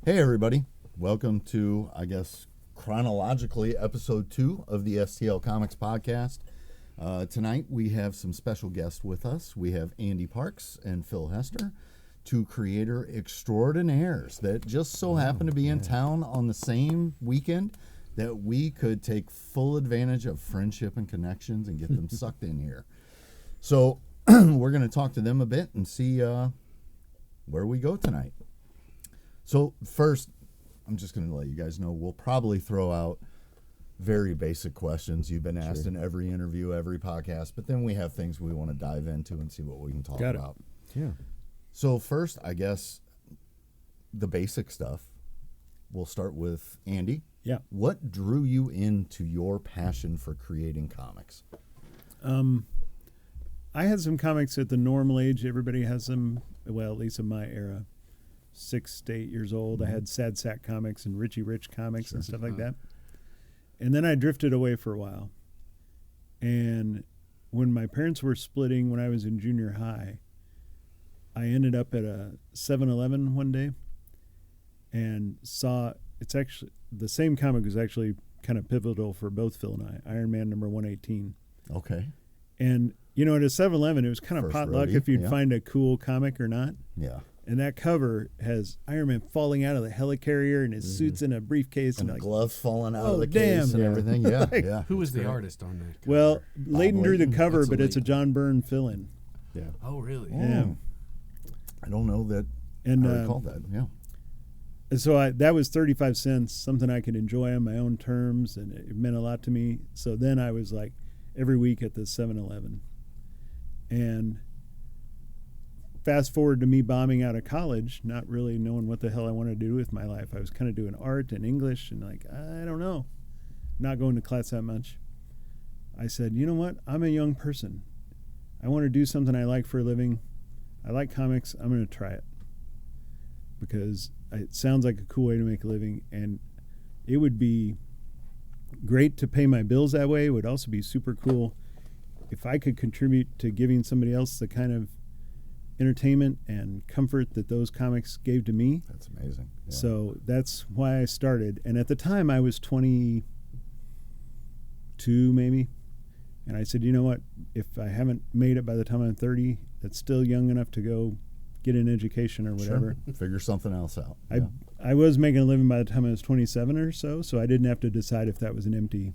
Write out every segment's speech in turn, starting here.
Hey, everybody. Welcome to, I guess, chronologically, episode 2 of the STL Comics podcast. Tonight, we have some special guests with us. We have Andy Parks and Phil Hester, two creator extraordinaires that just so happen to be in town on the same weekend that we could take full advantage of friendship and connections and get them sucked in here. So we're going to talk to them a bit and see where we go tonight. So first, I'm just going to let you guys know, we'll probably throw out very basic questions you've been asked in every interview, every podcast, but then we have things we want to dive into and see what we can talk about. Yeah. So first, I guess, the basic stuff. We'll start with Andy. Yeah. What drew you into your passion for creating comics? I had some comics at the normal age. Everybody has them, well, at least in my era. 6 to 8 years old. I had Sad Sack comics and Richie Rich comics and stuff like that. And then I drifted away for a while. And when my parents were splitting when I was in junior high, I ended up at a 7-Eleven one day and saw, it's actually, the same comic was actually kind of pivotal for both Phil and I, Iron Man number 118. Okay. And, you know, at a 7-Eleven, it was kind of potluck if you'd find a cool comic or not. Yeah. And that cover has Iron Man falling out of the helicarrier and his suit's in a briefcase. And like, gloves falling out of the case and everything. Yeah, Like, yeah. Who was the artist on that cover? Well, Layden drew the Layden. cover, That's but it's a Layden. John Byrne fill-in. Yeah. Oh, really? Yeah. I don't know that And I recall that. Yeah. and so that was 35 cents, something I could enjoy on my own terms, and it meant a lot to me. So then I was like every week at the 7-Eleven. And fast forward to me bombing out of college, not really knowing what the hell I wanted to do with my life. I was kind of doing art and English and like, I don't know, not going to class that much. I said, you know what? I'm a young person. I want to do something I like for a living. I like comics. I'm going to try it because it sounds like a cool way to make a living, and it would be great to pay my bills that way. It would also be super cool if I could contribute to giving somebody else the kind of entertainment and comfort that those comics gave to me. That's amazing. Yeah. So that's why I started. And at the time I was 22 maybe. And I said, you know what, if I haven't made it by the time I'm 30, that's still young enough to go get an education or whatever. Sure. Figure something else out. I was making a living by the time I was 27 or so I didn't have to decide if that was an empty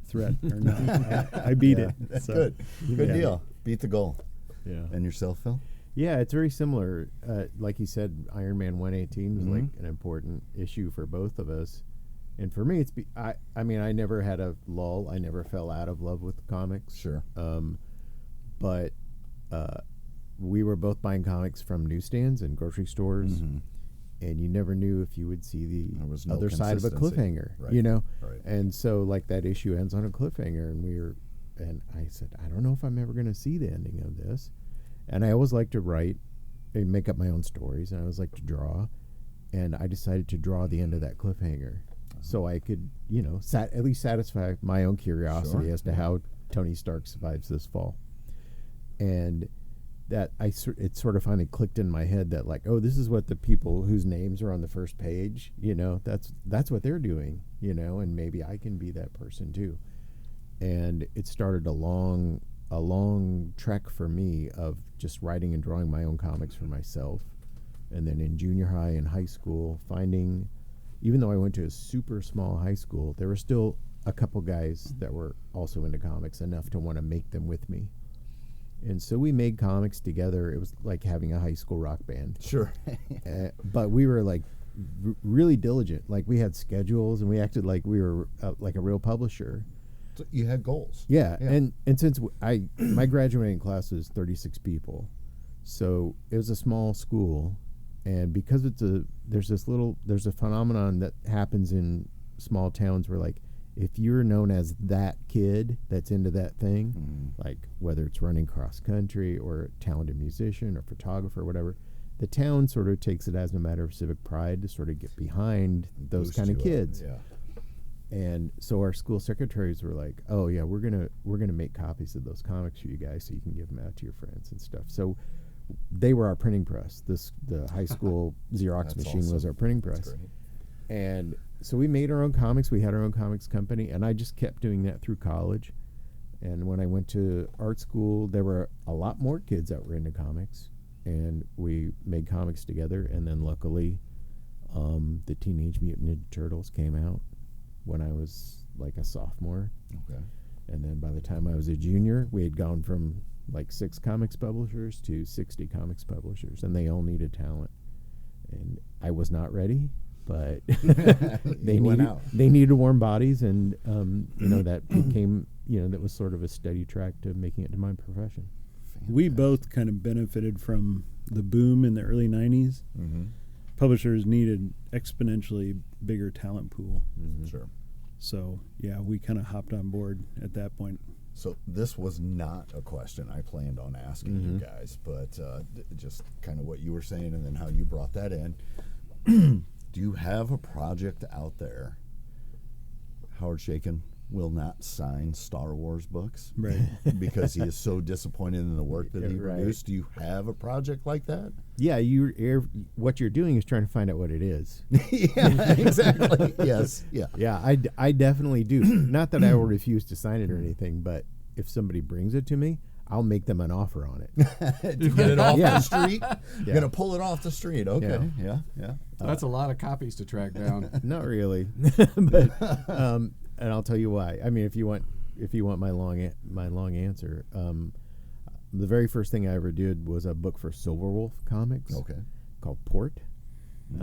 threat or not. I beat it. That's So, good. Good deal. Beat the goal. Yeah. And yourself, Phil? Yeah, it's very similar. Like you said, Iron Man 118 was like an important issue for both of us. And for me, I mean, I never had a lull. I never fell out of love with comics. Sure. But we were both buying comics from newsstands and grocery stores. And you never knew if you would see the other side of a cliffhanger, you know? Right. And so, like, that issue ends on a cliffhanger, and I said, I don't know if I'm ever going to see the ending of this. And I always like to write and make up my own stories, and I always like to draw. And I decided to draw the end of that cliffhanger so I could, you know, at least satisfy my own curiosity as to how Tony Stark survives this fall. And that it sort of finally clicked in my head that, like, oh, this is what the people whose names are on the first page, you know, that's what they're doing, you know, and maybe I can be that person too. And it started a long trek for me of just writing and drawing my own comics for myself. And then in junior high and high school, finding, even though I went to a super small high school, there were still a couple guys that were also into comics enough to want to make them with me. And so we made comics together. It was like having a high school rock band. Sure. But we were like really diligent. Like we had schedules and we acted like we were like a real publisher. So you had goals. Yeah. And since my graduating class was 36 people, so it was a small school, and because there's a phenomenon that happens in small towns where, like, if you're known as that kid that's into that thing, like whether it's running cross country or a talented musician or photographer or whatever, the town sort of takes it as a matter of civic pride to sort of get behind those kind of kids. Yeah. And so our school secretaries were like, "Oh yeah, we're gonna make copies of those comics for you guys, so you can give them out to your friends and stuff." So they were our printing press. The high school Xerox That's machine awesome. was our printing That's press. great. And so we made our own comics. We had our own comics company, and I just kept doing that through college. And when I went to art school, there were a lot more kids that were into comics, and we made comics together. And then luckily, the Teenage Mutant Ninja Turtles came out when I was like a sophomore. Okay. And then by the time I was a junior, we had gone from like 6 comics publishers to 60 comics publishers, and they all needed talent. And I was not ready, but they went needed out. they needed warm bodies, and that became that was sort of a steady track to making it to my profession. We both kind of benefited from the boom in the early 90s. Mm-hmm. Publishers needed exponentially bigger talent pool. Mm-hmm. Sure. So, yeah, we kind of hopped on board at that point. So this was not a question I planned on asking you guys, but just kind of what you were saying and then how you brought that in. Do you have a project out there? Howard Shakin will not sign Star Wars books, Right. because he is so disappointed in the work that he Right. produced. Do you have a project like that? Yeah, what you're doing is trying to find out what it is. Yeah, exactly. Yes. Yeah. Yeah, I definitely do. Not that I will refuse to sign it or anything, but if somebody brings it to me, I'll make them an offer on it. To get it off Yeah. the street? Yeah. You're going to pull it off the street. Okay. Yeah. That's a lot of copies to track down. Not really, but and I'll tell you why. I mean, if you want my long answer, the very first thing I ever did was a book for Silverwolf Comics. Okay. Called Port.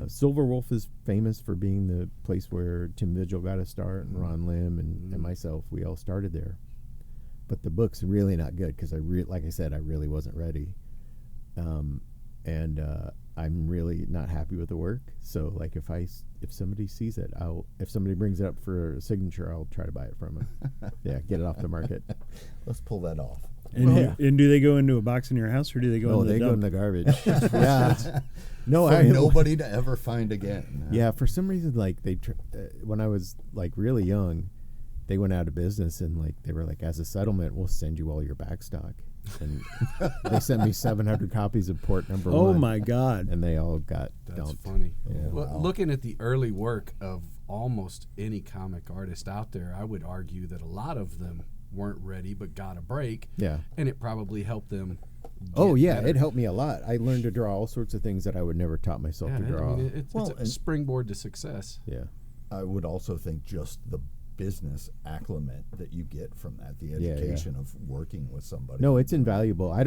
Silverwolf is famous for being the place where Tim Vigil got a start, and Ron Lim and myself. We all started there. But the book's really not good because like I said, I really wasn't ready, and I'm really not happy with the work. So like if somebody sees it, if somebody brings it up for a signature, I'll try to buy it from them. Yeah, get it off the market. Let's pull that off. And, and do they go into a box in your house, or do they go No, in the they dump? go in the garbage. Yeah. No, For nobody to ever find again. Yeah, for some reason, like when I was like really young, they went out of business, and like they were like, as a settlement, we'll send you all your back stock. And they sent me 700 copies of Port #1. Oh my God! And they all got That's dumped. funny. Yeah. Well, Wow. looking at the early work of almost any comic artist out there, I would argue that a lot of them weren't ready but got a break. Yeah. And it probably helped them. Oh get yeah, better. it helped me a lot. I learned to draw all sorts of things that I would never taught myself Yeah, to draw. I mean, it's Well, a and- springboard to success. Yeah. I would also think just the business acclimate that you get from that, the Yeah. education of working with somebody. No, it's invaluable. I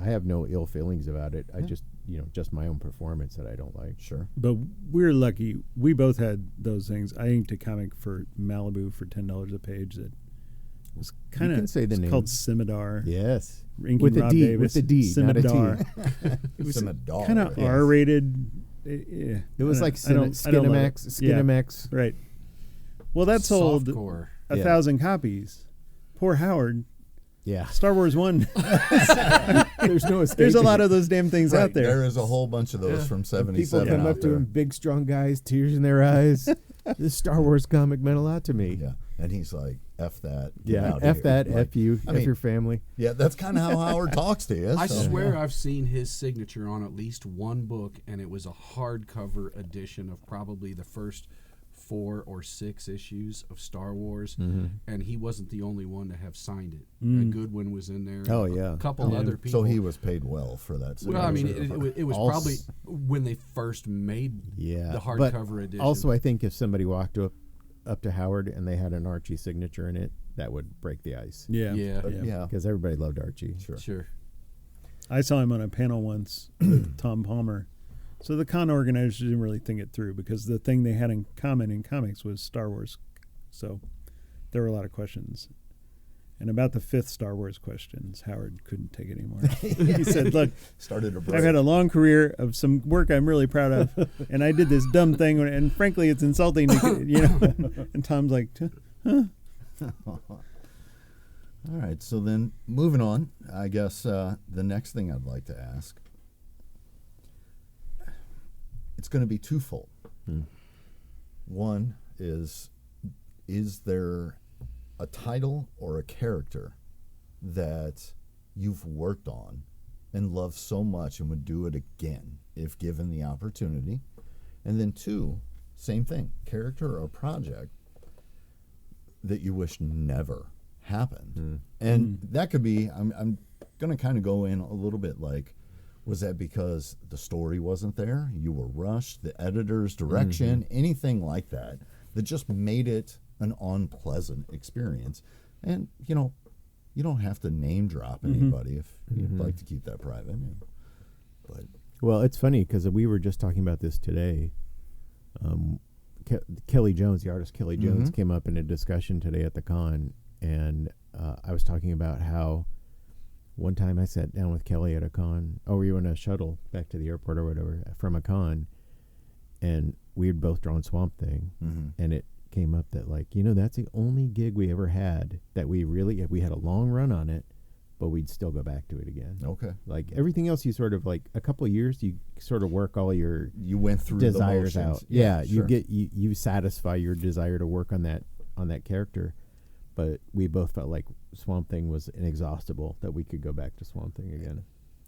have no ill feelings about it. I just my own performance that I don't like. Sure. But we're lucky. We both had those things. I inked a comic for Malibu for $10 a page. That was kind can say the of name. called Scimitar. Yes. Inking With a Rob D, Davis. with a D, not a T. Scimitar. It was Scimitar, kind of yes. R-rated. It was like I don't love it. Skinamax. Yeah, right. Well, that sold Softcore. 1,000 copies. Poor Howard. Yeah. Star Wars 1. There's no escape. There's a lot of those damn things out there. There is a whole bunch of those from People 77 come out up to there. him, big, strong guys, tears in their eyes. This Star Wars comic meant a lot to me. Yeah. And he's like, F that. get Yeah, out of F here. that, Like, F you, I F mean, your family. Yeah, that's kind of how Howard talks to you. I so, swear yeah. I've seen his signature on at least one book, and it was a hardcover edition of probably the first 4 or 6 issues of Star Wars, and he wasn't the only one to have signed it. Goodwin was in there. Oh, yeah. A couple other people. So he was paid well for that. Well, I mean, signature. it was Also- probably when they first made Yeah. the but hardcover edition. Also, I think if somebody walked up to Howard and they had an Archie signature in it, that would break the ice. Yeah. Yeah. yeah. Because everybody loved Archie. Sure. I saw him on a panel once with Tom Palmer. So the con organizers didn't really think it through because the thing they had in common in comics was Star Wars. So there were a lot of questions. And about the 5th Star Wars questions, Howard couldn't take it anymore. He said, look, Started to break. I've had a long career of some work I'm really proud of, and I did this dumb thing, and frankly, it's insulting, And Tom's like, huh? All right, so then moving on, I guess the next thing I'd like to ask, it's going to be twofold. One is there a title or a character that you've worked on and love so much and would do it again if given the opportunity. And then 2, same thing, character or project that you wish never happened. And that could be, I'm going to kind of go in a little bit like, was that because the story wasn't there? You were rushed, the editor's direction, anything like that just made it an unpleasant experience. And, you don't have to name drop anybody if you'd like to keep that private. But Well, it's funny because we were just talking about this today. Kelly Jones, the artist Kelly Jones, came up in a discussion today at the con, and I was talking about how one time I sat down with Kelly at a con. Oh, we were in a shuttle back to the airport or whatever from a con, and we had both drawn Swamp Thing, and it came up that that's the only gig we ever had that we had a long run on it, but we'd still go back to it again. Okay. Like everything else, you sort of like a couple of years, you sort of work all your you went through desires the motions. out. Yeah, sure. you satisfy your desire to work on that character. But we both felt like Swamp Thing was inexhaustible, that we could go back to Swamp Thing again.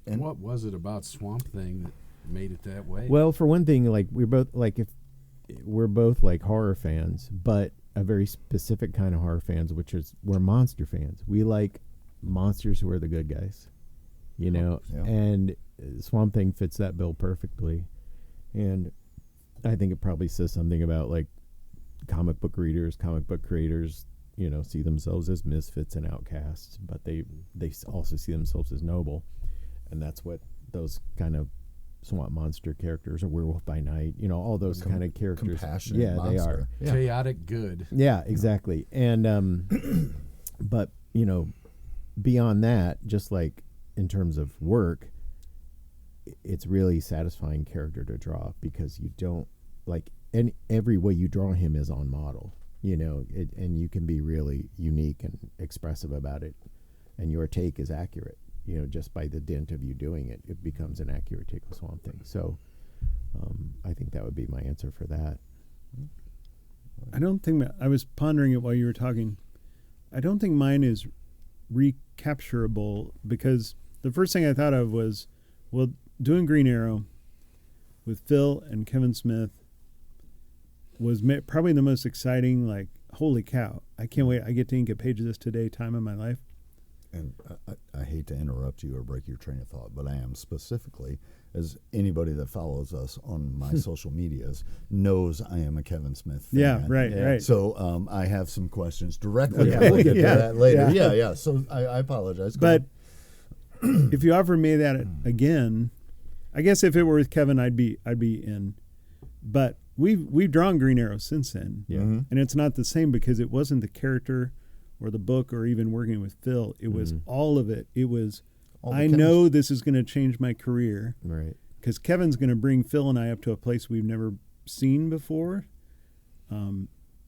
And what was it about Swamp Thing that made it that way? Well, for one thing, like we're both like horror fans, but a very specific kind of horror fans, which is we're monster fans. We like monsters who are the good guys, Yeah. and Swamp Thing fits that bill perfectly. And I think it probably says something about like comic book readers, comic book creators, see themselves as misfits and outcasts, but they also see themselves as noble. And that's what those kind of swamp monster characters, or Werewolf by Night, all those kind of characters. Compassionate Yeah, monster. they are. Yeah. Chaotic good. Yeah, exactly. And but beyond that, just like in terms of work, it's really satisfying character to draw, because you don't like every way you draw him is on model, and you can be really unique and expressive about it, and your take is accurate. Just by the dint of you doing it, it becomes an accurate take of Swamp Thing. So I think that would be my answer for that. I don't think that, I was pondering it while you were talking. I don't think mine is recapturable, because the first thing I thought of was, well, doing Green Arrow with Phil and Kevin Smith was probably the most exciting, like, holy cow, I can't wait. I get to ink a page of this today, time in my life. And I hate to interrupt you or break your train of thought, but I am specifically, as anybody that follows us on my social medias knows, I am a Kevin Smith fan. Yeah, right. So I have some questions directly. Okay. We'll get to that later. Yeah. Yeah. So I apologize. But if you offered me that again, I guess if it were with Kevin, I'd be in. But we've drawn Green Arrow since then, and it's not the same, because it wasn't the character or the book or even working with Phil. It was all of it. It was, I know this is going to change my career. Right. Because Kevin's going to bring Phil and I up to a place we've never seen before.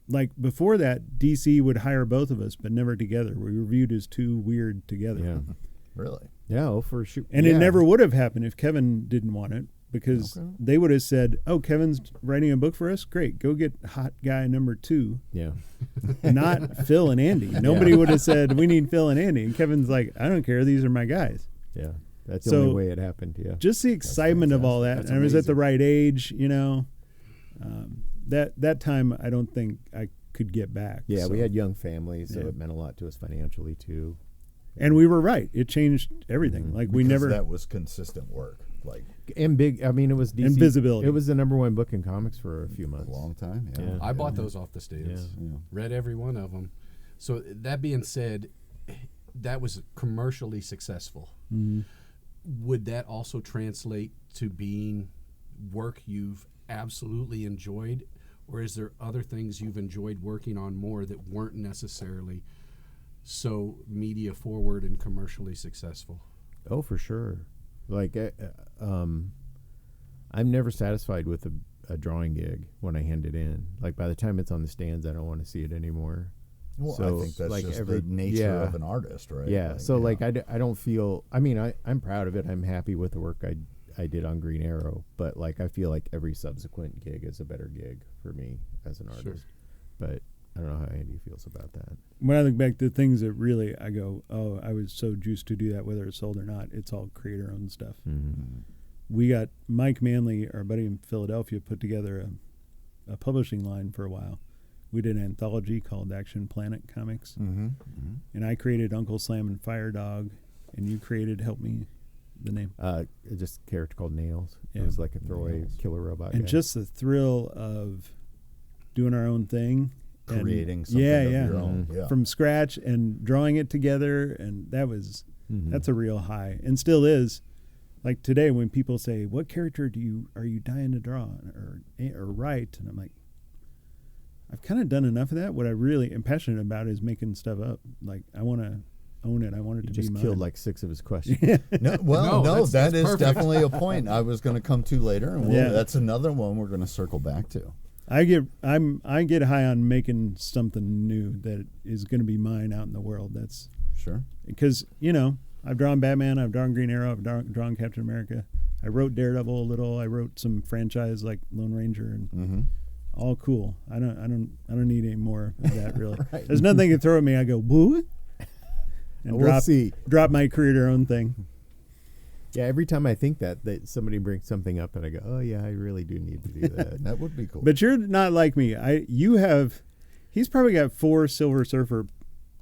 Like before that, DC would hire both of us, but never together. We were viewed as too weird together. Yeah. Really? Yeah, for sure. And it never would have happened if Kevin didn't want it, because they would have said, oh, Kevin's writing a book for us? Great. Go get hot guy number 2. Yeah. Not Phil and Andy. Nobody would have said, we need Phil and Andy. And Kevin's like, I don't care. These are my guys. Yeah. That's the only way it happened. Yeah. Just the excitement of all that. That's and I was at the amazing. right age, that time I don't think I could get back. Yeah, So- we had young families, so Yeah. it meant a lot to us financially too. And we were right. It changed everything. Like we Because never. that was consistent work. Like And big. I mean, it was DC. And visibility. It was the #1 book in comics for a few a months. long time. Yeah. Yeah. I bought those off the stands. Yeah. Read every one of them. So that being said, that was commercially successful. Would that also translate to being work you've absolutely enjoyed, or is there other things you've enjoyed working on more that weren't necessarily so media forward and commercially successful? Oh, for sure. Like, I'm never satisfied with a drawing gig when I hand it in. Like, by the time it's on the stands, I don't want to see it anymore. Well, So, I think that's like, just every- the nature yeah. of an artist, right? Yeah. I don't feel. I mean, I'm proud of it. I'm happy with the work I did on Green Arrow. But like, I feel like every subsequent gig is a better gig for me as an artist. Sure. But I don't know how Andy feels about that. When I look back to things that really I go, oh, I was so juiced to do that, whether it's sold or not. It's all creator-owned stuff. Mm-hmm. We got Mike Manley, our buddy in Philadelphia, put together a publishing line for a while. We did an anthology called Action Planet Comics. Mm-hmm. Mm-hmm. And I created Uncle Slam and Fire Dog, and you created, help me, the name. Just a character called Nails. Yeah. It was like a throwaway killer robot And guy. just the thrill of doing our own thing. And Creating something of your own. Mhm. Yeah. from scratch and drawing it together, and Mhm. that's a real high, and still is. Like today, when people say, "What character are you dying to draw or write?" and I'm like, I've kind of done enough of that. What I really am passionate about is making stuff up. Like I want to own it. I want it You to just be killed mine. like 6 of his questions. No, well, No, no, that's that is perfect. definitely a point I was going to come to later, and Yeah. that's another one we're going to circle back to. I get high on making something new that is going to be mine out in the world. That's Sure. because I've drawn Batman, I've drawn Green Arrow, I've drawn Captain America. I wrote Daredevil a little. I wrote some franchise like Lone Ranger, and Mm-hmm. all cool. I don't need any more of that really. Right. There's nothing they can throw at me. I go woo, and We'll see. drop my creator-owned thing. Yeah, every time I think that somebody brings something up and I go, oh yeah, I really do need to do that. That would be cool. But you're not like me. He's probably got 4 Silver Surfer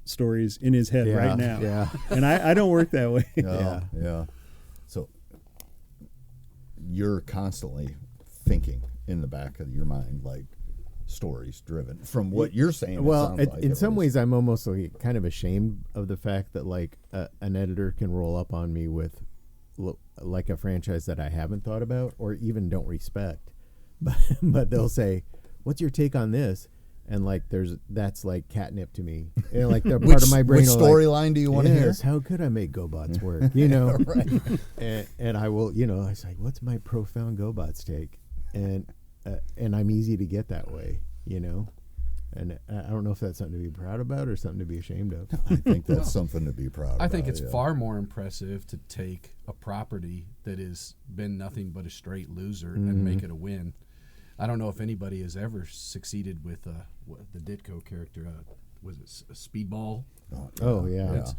stories in his head Yeah, right now. yeah. And I don't work that way. yeah. So you're constantly thinking in the back of your mind, like stories driven from what you're saying. Well, it sounds like, in at some least. ways, I'm almost like kind of ashamed of the fact that like an editor can roll up on me with like a franchise that I haven't thought about or even don't respect, but they'll say, "What's your take on this?" And like that's like catnip to me. And like the part of my brain. Which will, like, storyline do you want to hear? Yes, how could I make GoBots work? You know, Right. and I will. I was like, "What's my profound GoBots take?" And I'm easy to get that way. And I don't know if that's something to be proud about or something to be ashamed of. I think that's something to be proud of. I think it's far more impressive to take a property that has been nothing but a straight loser and make it a win. I don't know if anybody has ever succeeded with the Ditko character. Was it Speedball? Oh yeah, It's,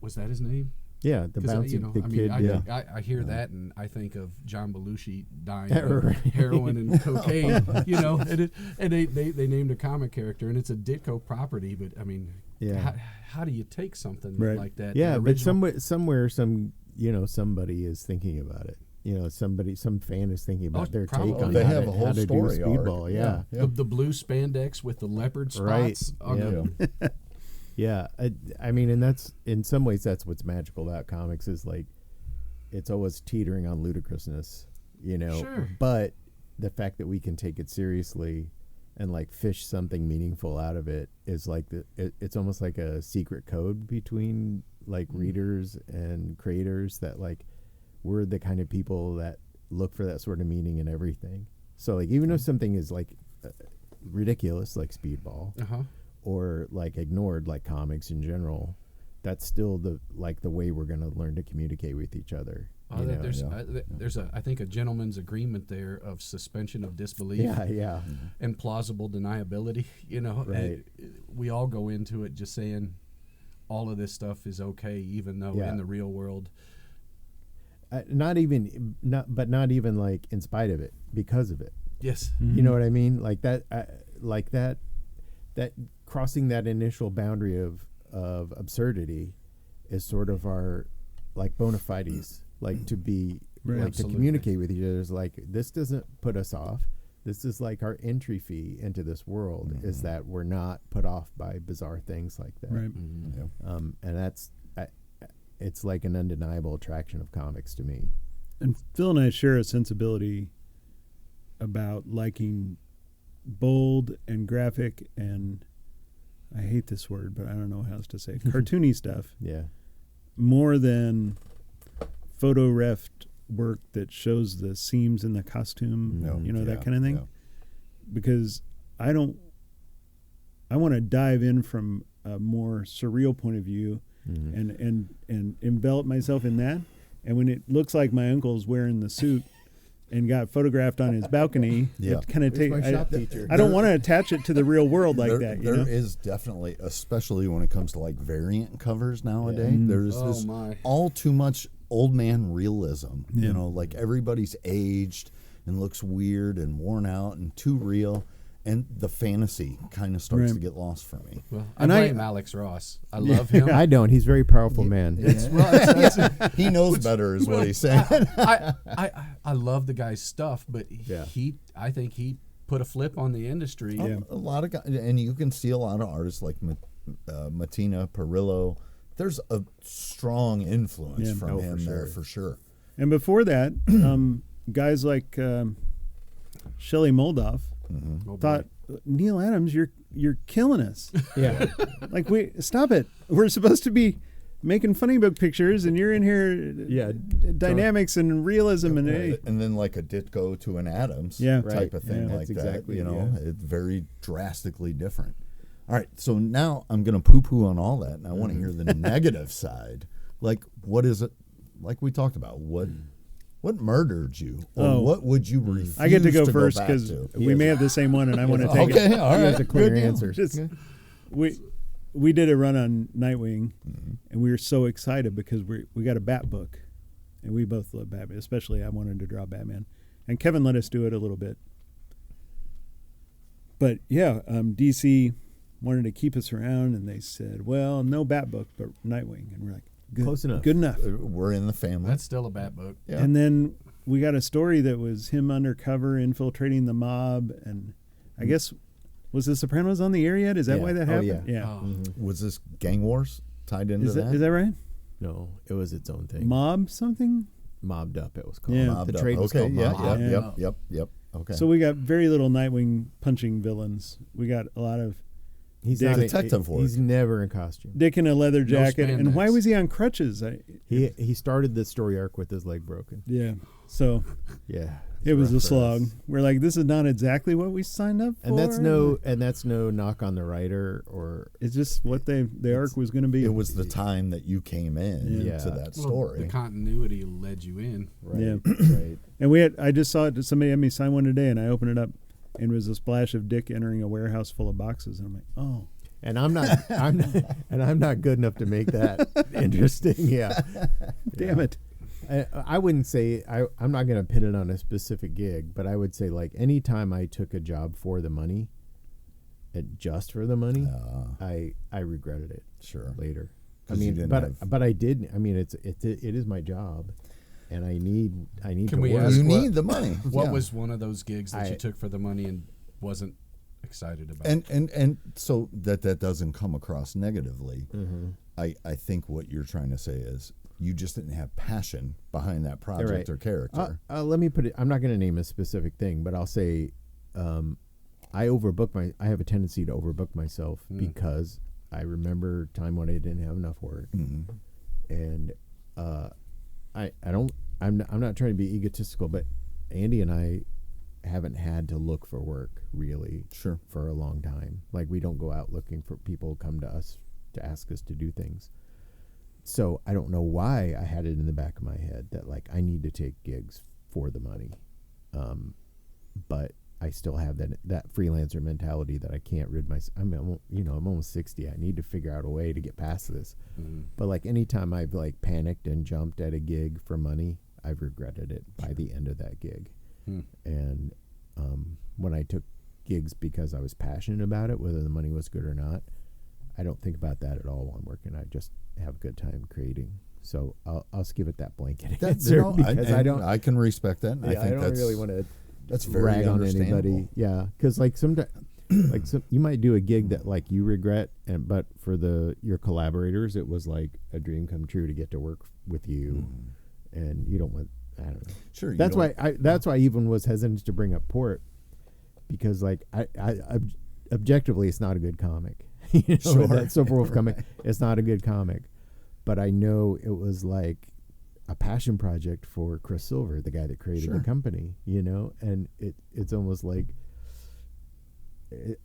was that his name? yeah. The 'Cause, bouncy the kid. I hear that and I think of John Belushi dying Yeah, of right. heroin and cocaine. And they named a comic character and it's a Ditko property. But I mean, Yeah. how do you take something Right. like that? Yeah, the but original- somewhere somebody is thinking about it. Some fan is thinking about their probably. take on They how have to, a whole how to do story arc. Speedball. Yeah. the blue spandex with the leopard Right. spots. On Yeah. the, Yeah, I mean, and that's in some ways that's what's magical about comics is like it's always teetering on ludicrousness, Sure. But the fact that we can take it seriously and like fish something meaningful out of it is like it's almost like a secret code between like readers and creators that like we're the kind of people that look for that sort of meaning in everything. So like even if something is like ridiculous like Speedball, or like ignored like comics in general, that's still the way we're going to learn to communicate with each other. There's I think a gentleman's agreement there of suspension of disbelief Yeah. and plausible deniability. Right. We all go into it just saying all of this stuff is okay, even though Yeah. in the real world, Not even like in spite of it, because of it. yes, You know what I mean? Like that crossing that initial boundary of absurdity is sort of our like bona fides, like to be Right. like Absolutely. to communicate with each other. Is like this doesn't put us off. This is like our entry fee into this world is that we're not put off by bizarre things like that. Right. Yeah. And that's it's like an undeniable attraction of comics to me. And Phil and I share a sensibility about liking bold and graphic and I hate this word, but I don't know how else to say it, cartoony stuff Yeah. more than photo ref work that shows the seams in the costume, that kind of thing. Yeah. Because I want to dive in from a more surreal point of view and envelop myself in that. And when it looks like my uncle's wearing the suit and got photographed on his balcony. Yeah. It kind of Here's take. my shop teacher. I don't want to attach it to the real world like there, that. There You know? is definitely, especially when it comes to like variant covers nowadays, Mm. there's Oh, this my. all too much old man realism. Yeah. You know, like everybody's aged and looks weird and worn out and too real. And the fantasy kind of starts Right. to get lost for me. Well, And I I- blame Alex Ross. I love him. I don't. He's a very powerful man. He knows better, is what he's saying. I love the guy's stuff, but Yeah. I think he put a flip on the industry. Yeah. A lot of guys, and you can see a lot of artists like Matina Perillo. There's a strong influence Yeah. from Oh, him for there sure. for sure. And before that, guys like Shelley Moldoff Oh, boy. thought, Neil Adams, you're killing us. Yeah. Like, stop it. We're supposed to be making funny book pictures, and you're in here. Yeah. Dynamics and realism and And then like a Ditko to an Adams Yeah. type Right. of thing Yeah. like That's that. exactly, You know, yeah. it's very drastically different. All right, so now I'm going to poo-poo on all that, and I want to hear the negative side. Like, what is it? Like we talked about, what murdered you, or Oh. what would you refuse I get to go to first back because to? we may have the same one, and I want to take Okay, it. all He right. has a clear Good deal. answer. Just- we did a run on Nightwing, and we were so excited because we got a Bat book, and we both love Batman. Especially, I wanted to draw Batman, and Kevin let us do it a little bit. But yeah, DC wanted to keep us around, and they said, "Well, no Bat book, but Nightwing," and we're like, "Good, Close enough. good enough." We're in the family. That's still a Bat book. Yeah. And then we got a story that was him undercover infiltrating the mob, and I guess was The Sopranos on the air yet? Is that Yeah. why that Oh, happened? yeah. Oh. Was this Gang Wars tied into Is that right? No, it was its own thing. Mob something? Mobbed Up, it was called. Yeah. Mobbed The Up. trade was Okay, called yeah, Mobbed Up. yep. Okay. So we got very little Nightwing punching villains. We got a lot of He's Dick- not Detective work. He's never in costume. Dick in a leather jacket. And why spandex. was he on crutches? He started the story arc with his leg broken. Yeah. So Yeah. it was a rough for slog. us. We're like, this is not exactly what we signed up for. And that's no knock on the writer or It's just what the arc was going to be. it was the time that you came in Yeah. to that Well, story. the continuity led you in. right. Yeah. Right. And I just saw it. Somebody had me sign one today, and I opened it up, and it was a splash of Dick entering a warehouse full of boxes, and I'm like, oh, And I'm not good enough to make that interesting. Yeah. damn it. I wouldn't say I'm not going to pin it on a specific gig, but I would say like anytime I took a job for the money, just for the money, I regretted it Sure. later. I 'Cause you mean, didn't but have- but I did. I mean, it is my job, and I need Can to we work. ask You what- need the money. What Yeah. was one of those gigs that I- you took for the money and wasn't excited about? and so that doesn't come across negatively. Mm-hmm. I think what you're trying to say is you just didn't have passion behind that project right. or character. Let me put it. I'm not going to name a specific thing, but I'll say, I have a tendency to overbook myself because I remember a time when I didn't have enough work, and I'm not trying to be egotistical, but Andy and I haven't had to look for work really Sure. for a long time. Like we don't go out looking for people to come to us to ask us to do things. So I don't know why I had it in the back of my head that like I need to take gigs for the money, but I still have that freelancer mentality that I can't rid myself. I'm almost 60. I need to figure out a way to get past this. But like anytime I've like panicked and jumped at a gig for money, I've regretted it by the end of that gig. And when I took gigs because I was passionate about it, whether the money was good or not, I don't think about that at all while I'm working. I just have a good time creating. So I'll just give it that blanket answer because I can respect that. And I think don't that's really want to that's very rag on understandable. anybody. Yeah, because like sometimes, you might do a gig that like you regret, but for your collaborators, it was like a dream come true to get to work with you, and you don't want. I don't know. Sure. That's why I even was hesitant to bring up Port, because like I objectively it's not a good comic. Sure. That Silver Wolf comic, it's not a good comic, but I know it was like a passion project for Chris Silver, the guy that created the company, and it's almost like, it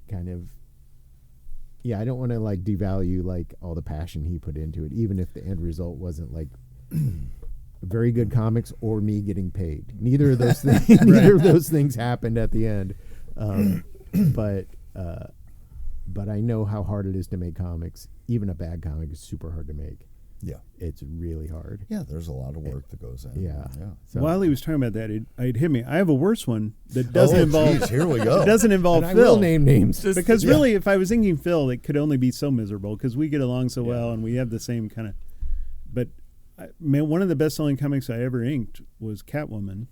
kind of, I don't want to like devalue like all the passion he put into it, even if the end result wasn't like very good comics or me getting paid. Neither of those things. Neither of those things happened at the end. But I know how hard it is to make comics. Even a bad comic is super hard to make. Yeah. It's really hard. Yeah, there's a lot of work that goes in. Yeah. So, While he was talking about that, it hit me. I have a worse one that doesn't involve. Geez, here we go. It doesn't involve and I Phil. will name names. Because really, if I was inking Phil, it could only be so miserable because we get along so well and we have the same kind of. But man, one of the best-selling comics I ever inked was Catwoman,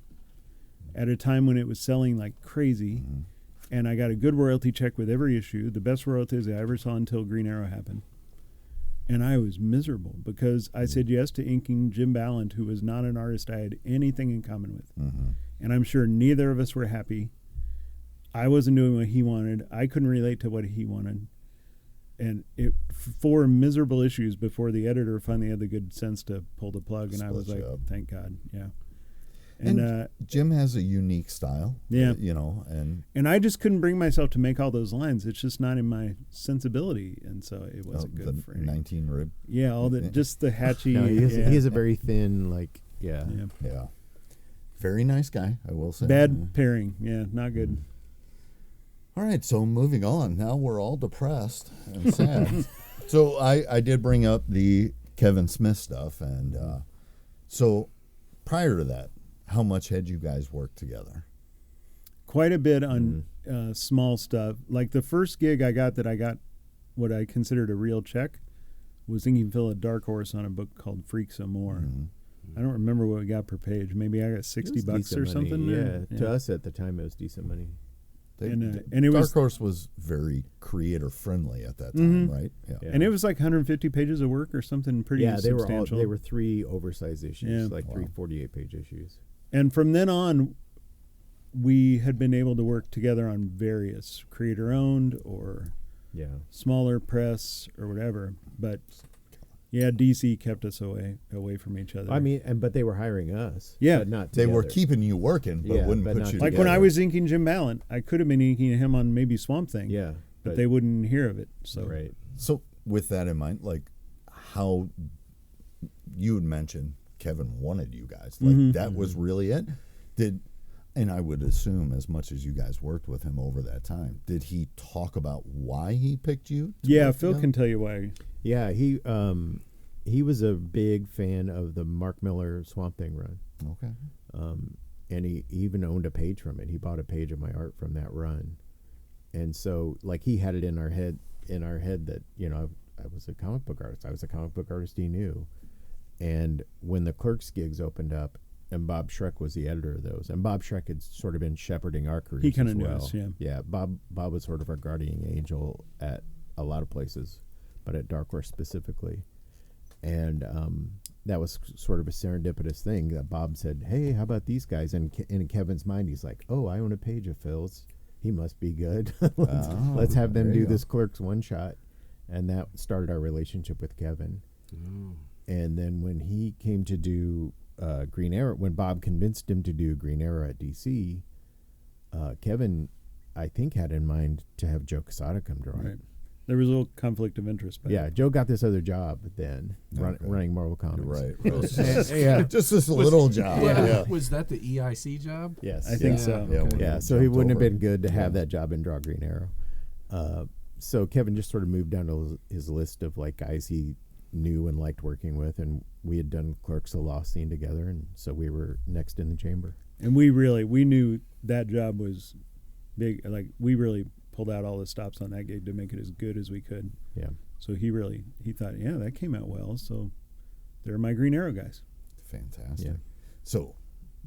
at a time when it was selling like crazy, and I got a good royalty check with every issue, the best royalties I ever saw until Green Arrow happened. And I was miserable because I said yes to inking Jim Ballant, who was not an artist I had anything in common with. And I'm sure neither of us were happy. I wasn't doing what he wanted. I couldn't relate to what he wanted. And it 4 miserable issues before the editor finally had the good sense to pull the plug. And I was like, thank God. Yeah. And Jim has a unique style. Yeah. And I just couldn't bring myself to make all those lines. It's just not in my sensibility. And so it wasn't good for 19 rib. Yeah, all the just the hatchy. No, he is a very thin, like, yeah. Very nice guy, I will say. Bad pairing. Yeah, not good. All right, so moving on. Now we're all depressed and sad. So I did bring up the Kevin Smith stuff. And so prior to that, how much had you guys worked together? Quite a bit on small stuff. Like the first gig I got what I considered a real check was inking Phil at Dark Horse on a book called Freak Some More. I don't remember what we got per page. Maybe I got $60 or something. Yeah, to us at the time it was decent money. And it was Dark Horse was very creator friendly at that time, right? Yeah. And it was like 150 pages of work or something pretty substantial. They were 3 oversized issues, like 3 48-page issues. And from then on, we had been able to work together on various creator-owned or smaller press or whatever. But yeah, DC kept us away from each other. I mean, but they were hiring us. Yeah, but not they together. were keeping you working, but wouldn't put you like together. when I was inking Jim Ballant, I could have been inking him on maybe Swamp Thing. Yeah, but they wouldn't hear of it. So right. So with that in mind, like how you had mentioned Kevin wanted you guys, like that was really it. And I would assume, as much as you guys worked with him over that time, did he talk about why he picked you? Yeah, Phil can tell you why. Yeah, he was a big fan of the Mark Miller Swamp Thing run. Okay. And he even owned a page from it. He bought a page of my art from that run. And so, like, he had it in our head that, I was a comic book artist. I was a comic book artist he knew. And when the Clerks gigs opened up, and Bob Schreck was the editor of those, and Bob Schreck had sort of been shepherding our careers. He kind of knew knows, yeah. Yeah, Bob was sort of our guardian angel at a lot of places, but at Dark Horse specifically. And that was sort of a serendipitous thing that Bob said, "Hey, how about these guys?" And in Kevin's mind, he's like, "Oh, I own a page of Phil's. He must be good. let's have them do this Clerks one shot." And that started our relationship with Kevin. And then when he came to do Green Arrow, when Bob convinced him to do Green Arrow at DC, Kevin, I think, had in mind to have Joe Quesada come draw it. There was a little conflict of interest. Yeah, Joe got this other job then, running Marvel Comics. Right. Yeah, just this little job. Was that the EIC job? Yes, I think so. Yeah, so he wouldn't have been good to have that job and draw Green Arrow. So Kevin just sort of moved down to his list of like guys he knew and liked working with, and we had done Clerks of the Lost Scene together, and so we were next in the chamber. And we knew that job was big. Like, we really pulled out all the stops on that gig to make it as good as we could. Yeah. So he thought, yeah, that came out well. So they're my Green Arrow guys. Fantastic. Yeah. So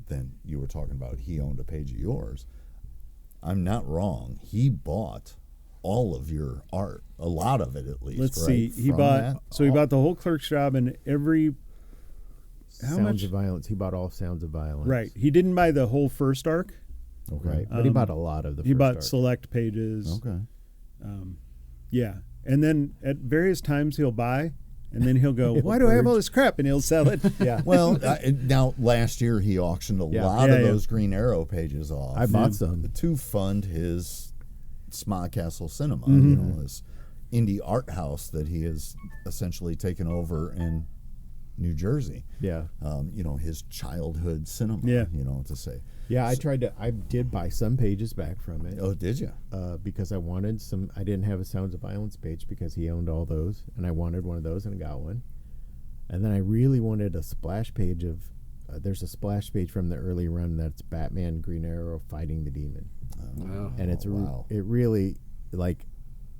then you were talking about he owned a page of yours. I'm not wrong. He bought all of your art, a lot of it at least. Let's right? see. He bought the whole Clerk's job and every. How Sounds much? of Violence. He bought all Sounds of Violence. Right. He didn't buy the whole first arc. Okay. Right. But he bought a lot of the He first bought arc. select pages. Okay. Yeah. And then at various times he'll buy, and then he'll go, why do I have all this crap? And he'll sell it. Yeah. Well, now last year he auctioned a lot of those Green Arrow pages off. I bought some to fund his Sma Castle Cinema, his indie art house that he has essentially taken over and New Jersey. Yeah. His childhood cinema. Yeah. To say. Yeah, I did buy some pages back from it. Oh, did you? Because I wanted I didn't have a Sounds of Violence page because he owned all those, and I wanted one of those, and I got one. And then I really wanted a splash page of, there's a splash page from the early run that's Batman, Green Arrow fighting the demon. Wow. And it's wow. it really, like,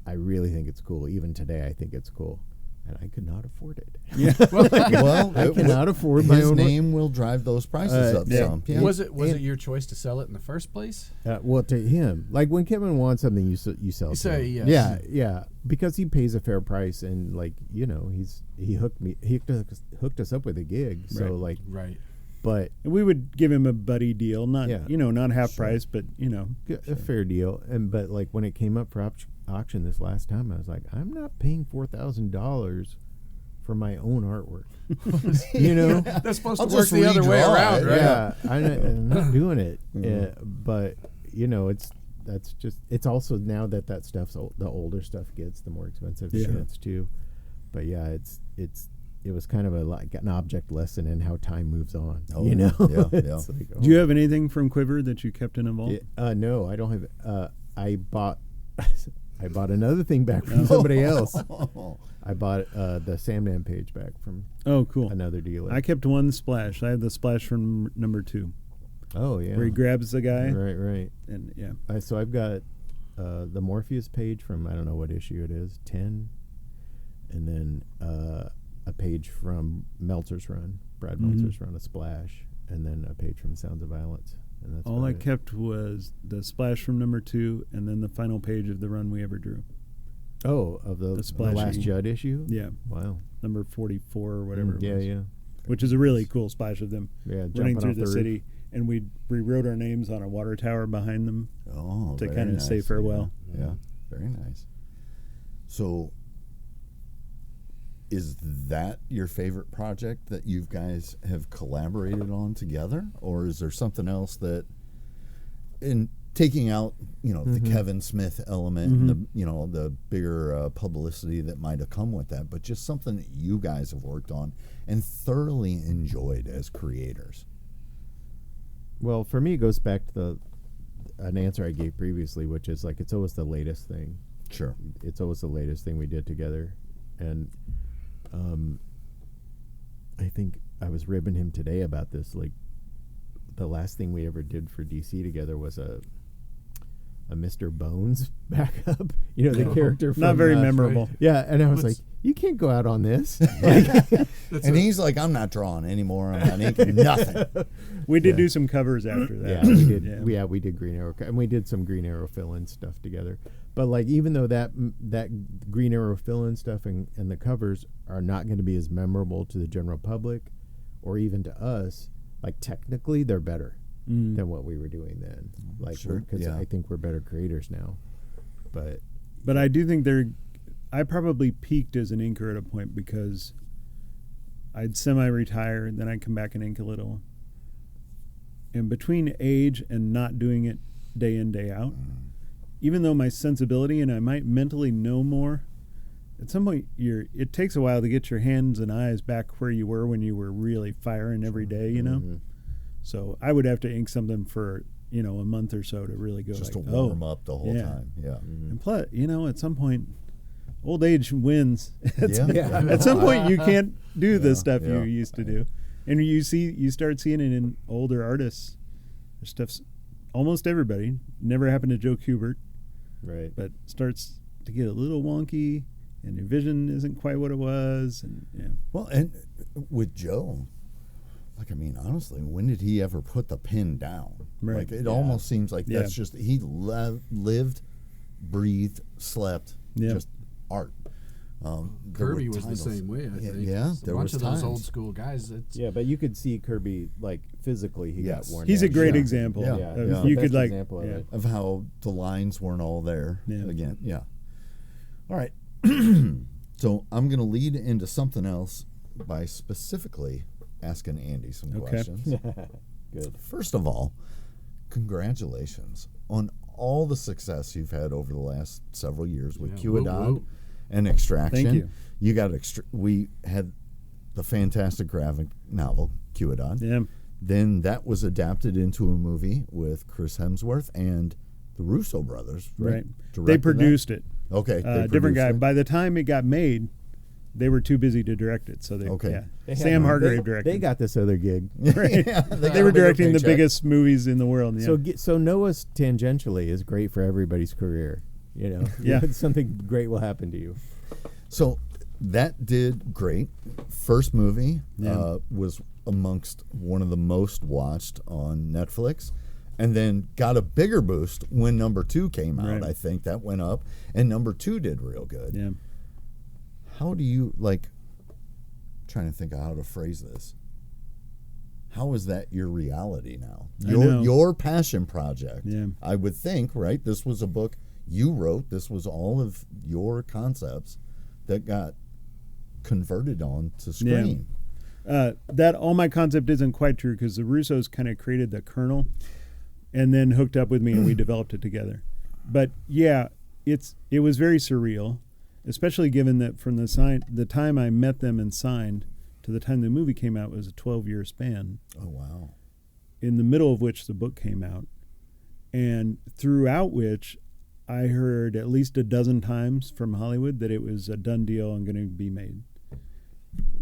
I really think it's cool. Even today, I think it's cool. And I could not afford it. Yeah. Well, I cannot afford my his own name will drive those prices up yeah. some. Yeah. Was it your choice to sell it in the first place? Well, to him, like when Kevin wants something, you sell. You to say him. yes. Yeah, because he pays a fair price, and like he hooked us up with a gig. So Right. like, Right. but We would give him a buddy deal, not Yeah. not half Sure. price, but a fair deal. But like when it came up for auction this last time, I was like, I'm not paying $4,000 for my own artwork. That's supposed I'll to work just the other way redraw around, it, right? Yeah, I'm not doing it. But it's also now that stuff's the older stuff gets, the more expensive Yeah. it gets too. But yeah, it was kind of an object lesson in how time moves on. Oh, Yeah, yeah. Like, Do you have anything from Quiver that you kept in a vault? no, I don't have. I bought another thing back from somebody else. I bought the Samdan page back from Oh, cool. another dealer. I kept one splash. I have the splash from number 2, Oh yeah, where he grabs the guy, right. and yeah. So I've got the Morpheus page from, I don't know what issue it is, 10, and then a page from Meltzer's run, Brad Meltzer's run, a splash, and then a page from Sounds of Violence. And that's All about I it. kept was the splash from number 2, and then the final page of the run we ever drew. Oh, of the splash last issue. Judd issue? Yeah, Wow. number 44 or whatever. it Yeah, was. yeah. Which is a really cool splash of them Yeah, running jumping through off the roof. city, and we rewrote our names on a water tower behind them. Oh, To very kinda nice. say farewell. Yeah, very nice. So, is that your favorite project that you guys have collaborated on together, or is there something else that, in taking out, the Kevin Smith element, and the bigger publicity that might have come with that, but just something that you guys have worked on and thoroughly enjoyed as creators? Well, for me, it goes back to an answer I gave previously, which is like it's always the latest thing. Sure. It's always the latest thing we did together, and I think I was ribbing him today about this. Like the last thing we ever did for DC together was a Mr. Bones backup. The character from Not very memorable. Yeah, and I was What's- like, you can't go out on this. And he's like, I'm not drawing anymore. I'm not inking nothing. We did do some covers after that. Yeah, we did. Yeah. We did Green Arrow, and we did some Green Arrow fill-in stuff together. But like, even though that Green Arrow fill-in stuff and the covers are not going to be as memorable to the general public, or even to us, like technically they're better than what we were doing then. Like, Sure, because yeah. I think we're better creators now. But I do think I probably peaked as an inker at a point because I'd semi-retire, and then I'd come back and ink a little. And between age and not doing it day in, day out, even though my sensibility and I might mentally know more, at some point it takes a while to get your hands and eyes back where you were when you were really firing every day, So I would have to ink something for, a month or so to really go Just like, to warm up the whole yeah. time. Yeah. And plus, at some point, old age wins. Yeah. At some point, you can't do the stuff yeah. you used to do, and you start seeing it in older artists. Their stuff's almost everybody. Never happened to Joe Kubert, right. but starts to get a little wonky, and your vision isn't quite what it was. And yeah, Well, and with Joe, honestly, when did he ever put the pen down? Right. Like, it almost seems like that's Yeah. just, he lived, breathed, slept, Yeah. just art. There Kirby were was the titles. same way, I think. Yeah, A there bunch was of those times. old school guys. Yeah, but you could see Kirby, like, physically, he Yes. got worn he's a down. great Yeah. example. Yeah. of- Yeah. You The could best like, example of yeah. it. Of how the lines weren't all there. Yeah. Again, yeah. All right. So I'm going to lead into something else by specifically asking Andy some Okay. questions. Good. First of all, congratulations on all the success you've had over the last several years with Yeah. Q-Adad Whoop, whoop. and Extraction. Thank you. You got we had the fantastic graphic novel QAnon. Yeah. Then that was adapted into a movie with Chris Hemsworth and the Russo brothers. Right. They Directed produced it. that? Okay. they Different guy. produced it. By the time it got made, they were too busy to direct it. So they, Okay. yeah. They had- Sam Hargrave directed. They got this other gig. Right. Yeah, They got were a bigger directing the paycheck. biggest movies in the world. Yeah. So Noah's tangentially is great for everybody's career. You know, Yeah. something great will happen to you. So that did great. First movie Yeah. was amongst one of the most watched on Netflix, and then got a bigger boost when number 2 came out. Right. I think that went up, and number 2 did real good. yeah. How do you trying to think of how to phrase this? How is that your reality now? I know. Your passion project. Yeah. I would think, right? This was a book you wrote. This was all of your concepts that got converted on to screen. That all my concept isn't quite true because the Russos kind of created the kernel and then hooked up with me and we developed it together. But yeah, it was very surreal, especially given that from the time I met them and signed to the time the movie came out was a 12-year span, Oh wow. in the middle of which the book came out, and throughout which I heard at least a dozen times from Hollywood that it was a done deal and going to be made.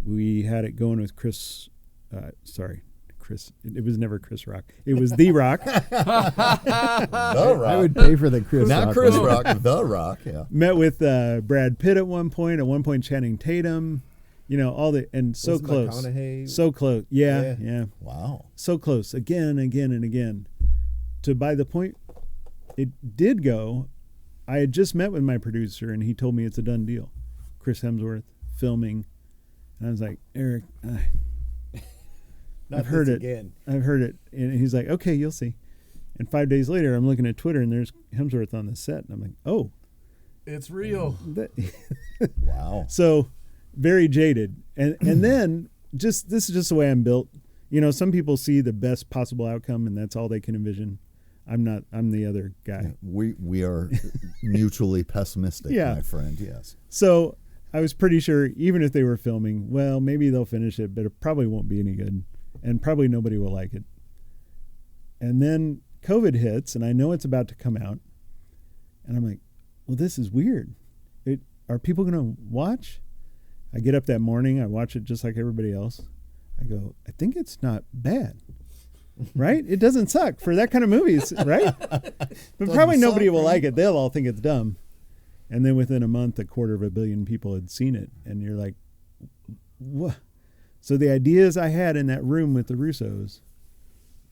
We had it going with Chris. It was never Chris Rock. It was The Rock. The Rock. I would pay for the Chris. Not Rock Chris one. Rock, The Rock. Yeah. Met with Brad Pitt at one point. At one point, Channing Tatum. You know, all the and so Wasn't close, McConaughey? so close. Yeah, Yeah. yeah, Wow. so close. Again, and again. To by the point it did go, I had just met with my producer and he told me it's a done deal. Chris Hemsworth filming, and I was like, Eric, Not I've heard this it. again. I've heard it. And he's like, okay, you'll see. And 5 days later, I'm looking at Twitter and there's Hemsworth on the set. And I'm like, oh. It's real. Wow. So very jaded. And then this is just the way I'm built. You know, some people see the best possible outcome and that's all they can envision. I'm not. I'm the other guy. We are mutually pessimistic, Yeah. my friend. Yes. So I was pretty sure even if they were filming, well, maybe they'll finish it, but it probably won't be any good. And probably nobody will like it. And then COVID hits, and I know it's about to come out. And I'm like, well, this is weird. Are people going to watch? I get up that morning. I watch it just like everybody else. I go, I think it's not bad. Right? It doesn't suck for that kind of movies, right? But probably nobody suck, will right? like it. They'll all think it's dumb. And then within a month, 250 million people had seen it. And you're like, what? So the ideas I had in that room with the Russos,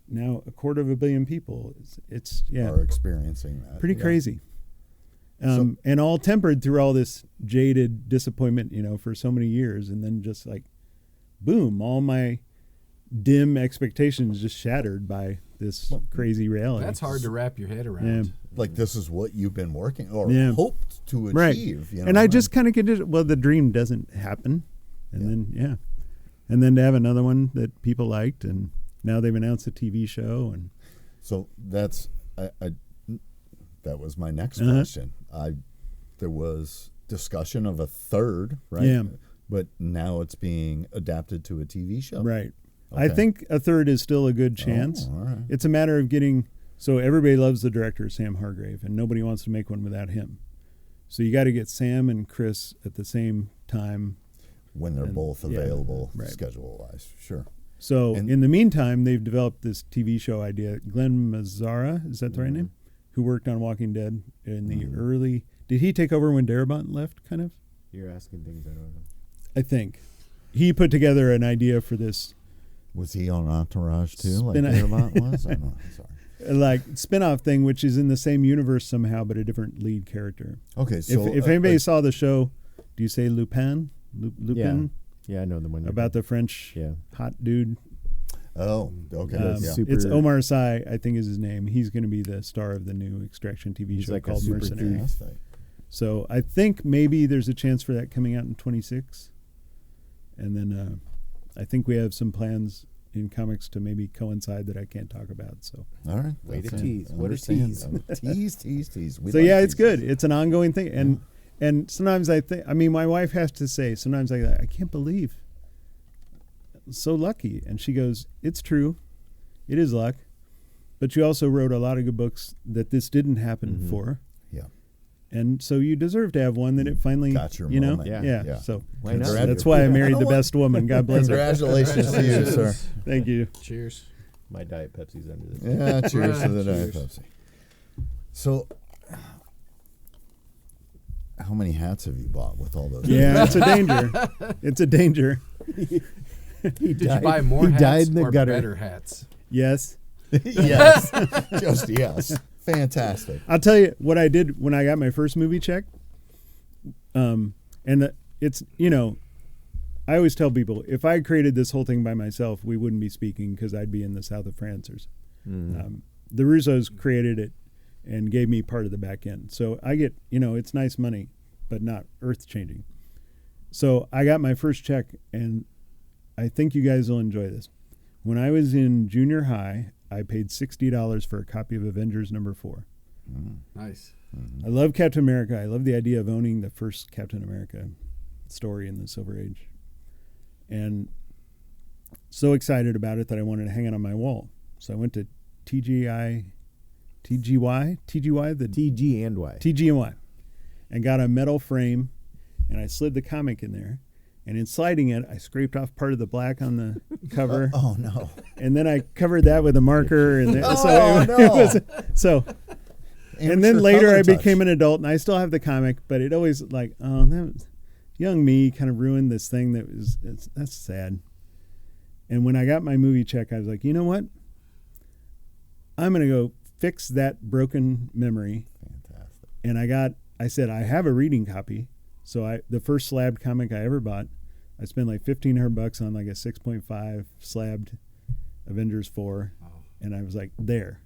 now 250 million people, it's Are experiencing that. pretty Yeah. crazy. So- And all tempered through all this jaded disappointment, you know, for so many years. And then just like, boom, all my dim expectations just shattered by this crazy reality. That's hard to wrap your head Yeah. around. Like this is what you've been working or Yeah. hoped to Right. achieve. You know? And I just kind of conditioned, well, the dream doesn't happen. And then, And then to have another one that people liked. And now they've announced a TV show. And So that's that was my next Uh-huh. question. There was discussion of a third, right? Yeah. But now it's being adapted to a TV show. right. I Okay. think a third is still a good chance. Oh, all right. It's a matter of getting. So everybody loves the director, Sam Hargrave, and nobody wants to make one without him. So you got to get Sam and Chris at the same time. When they're And- both yeah, available right. schedule-wise. Sure. So And- in the meantime, they've developed this TV show idea. Glenn Mazzara, is that the right name? Who worked on Walking Dead in the early. Did he take over when Darabont left, kind of? You're asking things I don't know. I think. He put together an idea for this Was he on Entourage too, like Spin- Darabont was? I don't know. Sorry. like spin-off thing, which is in the same universe somehow, but a different lead character. Okay, so if anybody saw the show, do you say Lupin? Lupin? Yeah, I know the one you're About the French Yeah. hot dude. oh, okay, yeah. Super- It's Omar Sy, I think is his name. He's going to be the star of the new Extraction TV He's show like a called super Mercenary. Fantastic. So I think maybe there's a chance for that coming out in 26. And then I think we have some plans in comics to maybe coincide that I can't talk about. So All right. Way to that's it. tease. I What a understand. tease. Tease. We so like yeah, it's teases. good. It's an ongoing thing. And sometimes I think, I mean, my wife has to say, sometimes I can't believe so lucky. And she goes, it's true. It is luck. But you also wrote a lot of good books that this didn't happen for. Yeah. And so you deserve to have one that it finally Got your you know, moment. yeah. So Why not? that's why I married the best woman. God bless her. Congratulations to you, sir. Thank you. Cheers. My Diet Pepsi's under this. Yeah, cheers to the Cheers. Diet Pepsi. So, how many hats have you bought with all those? Yeah, it's a danger. It's a danger. Did you buy more he hats died in the or gutter. better hats? Yes. Yes. Just yes. Fantastic. I'll tell you what I did when I got my first movie check. It's, you know, I always tell people, if I created this whole thing by myself, we wouldn't be speaking because I'd be in the south of France. The Russos created it and gave me part of the back end. So I get, you know, it's nice money, but not earth-changing. So I got my first check, and I think you guys will enjoy this. When I was in junior high, I paid $60 for a copy of Avengers #4. Nice. I love Captain America. I love the idea of owning the first Captain America story in the Silver Age. And so excited about it that I wanted to hang it on my wall. So I went to TGY, the TG and Y. TG&Y, and got a metal frame, and I slid the comic in there. And in sliding it, I scraped off part of the black on the cover. Oh no! And then I covered that with a marker. And and then Amateur later color I touch. became an adult, and I still have the comic, but it always like, oh, that was, young me kind of ruined this thing that's sad. And when I got my movie check, I was like, you know what? I'm going to go fix that broken memory. Fantastic. And I said, I have a reading copy. So the first slabbed comic I ever bought, I spent like $1,500 on like a 6.5 slabbed Avengers 4. Oh. And I was like, there.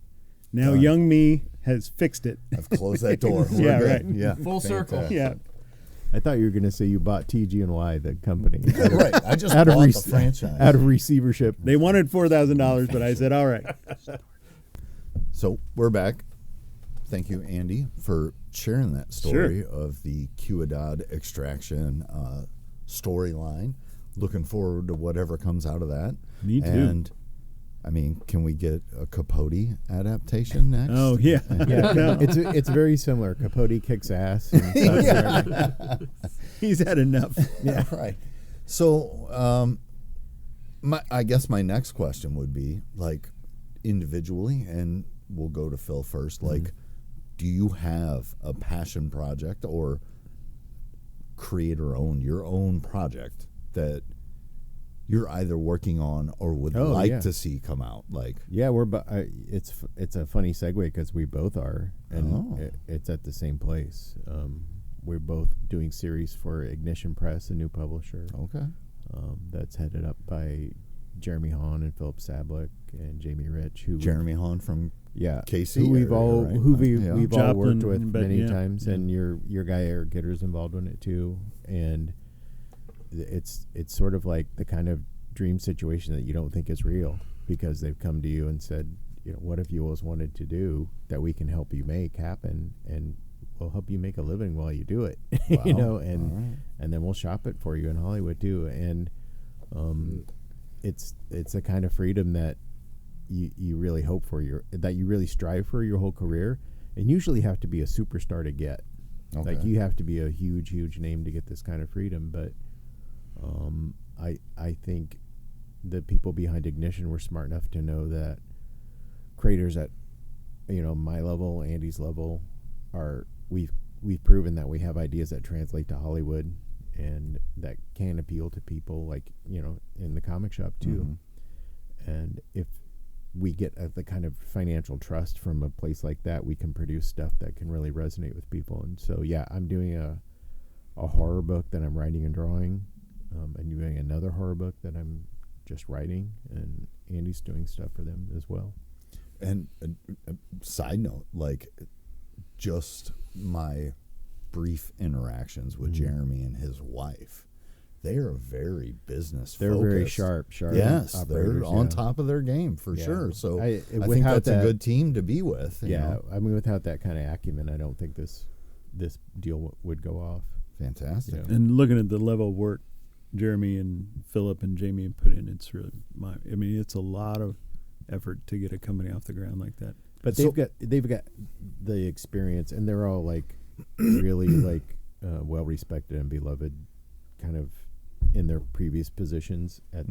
Now Done. young me has fixed it. I've closed that door. We're Yeah, good. right. Yeah, Full circle. fantastic. Yeah. I thought you were going to say you bought TG and Y, the company. Right. I just Out of bought rec- the franchise. Out of receivership. They wanted $4,000, but I said, all right. So we're back. Thank you, Andy, for sharing that story of the Cuidad extraction storyline. Looking forward to whatever comes out of that. Me too. And I mean, can we get a Capote adaptation next? Oh, yeah. Yeah, No. it's very similar. Capote kicks ass. And He's had enough. Yeah, right. So, I guess my next question would be like individually, and we'll go to Phil first. Like, do you have a passion project or create or own your own project that you're either working on or would like to see come out? Like, yeah, it's a funny segue because we both are, and it's at the same place. We're both doing series for Ignition Press, a new publisher. okay, That's headed up by Jeremy Hahn and Philip Sablick and Jamie Rich, who Jeremy Hahn from Casey, who we've all right? we've all Joplin, worked with but many yeah. times, and your guy Eric Gitter's involved in it too, and it's sort of like the kind of dream situation that you don't think is real because they've come to you and said, you know, what have you always wanted to do that we can help you make happen, and we'll help you make a living while you do it. Wow. You know, and All right. and then we'll shop it for you in Hollywood too, and it's a kind of freedom that you really hope for, that you really strive for your whole career, and usually have to be a superstar to get. Okay. Like you have to be a huge name to get this kind of freedom, but I think the people behind Ignition were smart enough to know that creators at, you know, my level, Andy's level, we've proven that we have ideas that translate to Hollywood and that can appeal to people, like, you know, in the comic shop too. And if we get the kind of financial trust from a place like that, we can produce stuff that can really resonate with people. And so, yeah, I'm doing a horror book that I'm writing and drawing. I'm doing another horror book that I'm just writing, and Andy's doing stuff for them as well. And a side note, like, just my brief interactions with Jeremy and his wife, they are very business They're focused. very sharp. Yes, operators, they're on yeah. top of their game for Yeah. sure. So I think without that's a good team to be with. you Yeah, know? I mean, without that kind of acumen, I don't think this deal would go off. Fantastic. Yeah. And looking at the level of work Jeremy and Philip and Jamie put in, it's really it's a lot of effort to get a company off the ground like that. But they've got the experience, and they're all like really like well respected and beloved, kind of in their previous positions at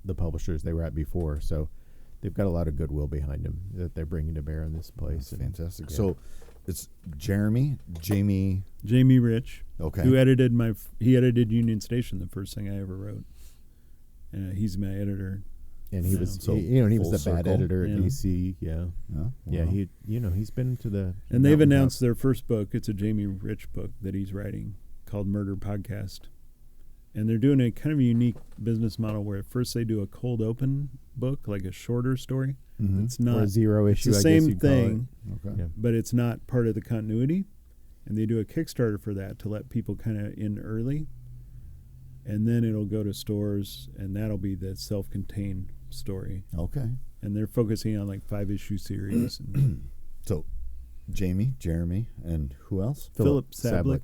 the publishers they were at before. So they've got a lot of goodwill behind them that they're bringing to bear in this place. That's fantastic. Yeah. So it's Jamie Rich, okay, who edited he edited Union Station, the first thing I ever wrote. He's my editor. And he was, So he was the full bad circle. editor at Yeah. DC. Yeah, yeah. Wow. He's been to the. And they've mountaintop. announced their first book. It's a Jamie Rich book that he's writing called Murder Podcast. And they're doing a kind of a unique business model where at first they do a cold open book, like a shorter story. Mhm. It's or not a zero it's issue. the I same guess you'd call it. thing, Okay. Yeah. but it's not part of the continuity. And they do a Kickstarter for that to let people kind of in early. And then it'll go to stores, and that'll be the self-contained story. Okay. And they're focusing on like 5-issue series. And So Jamie, Jeremy, and who else? Philip Sablick.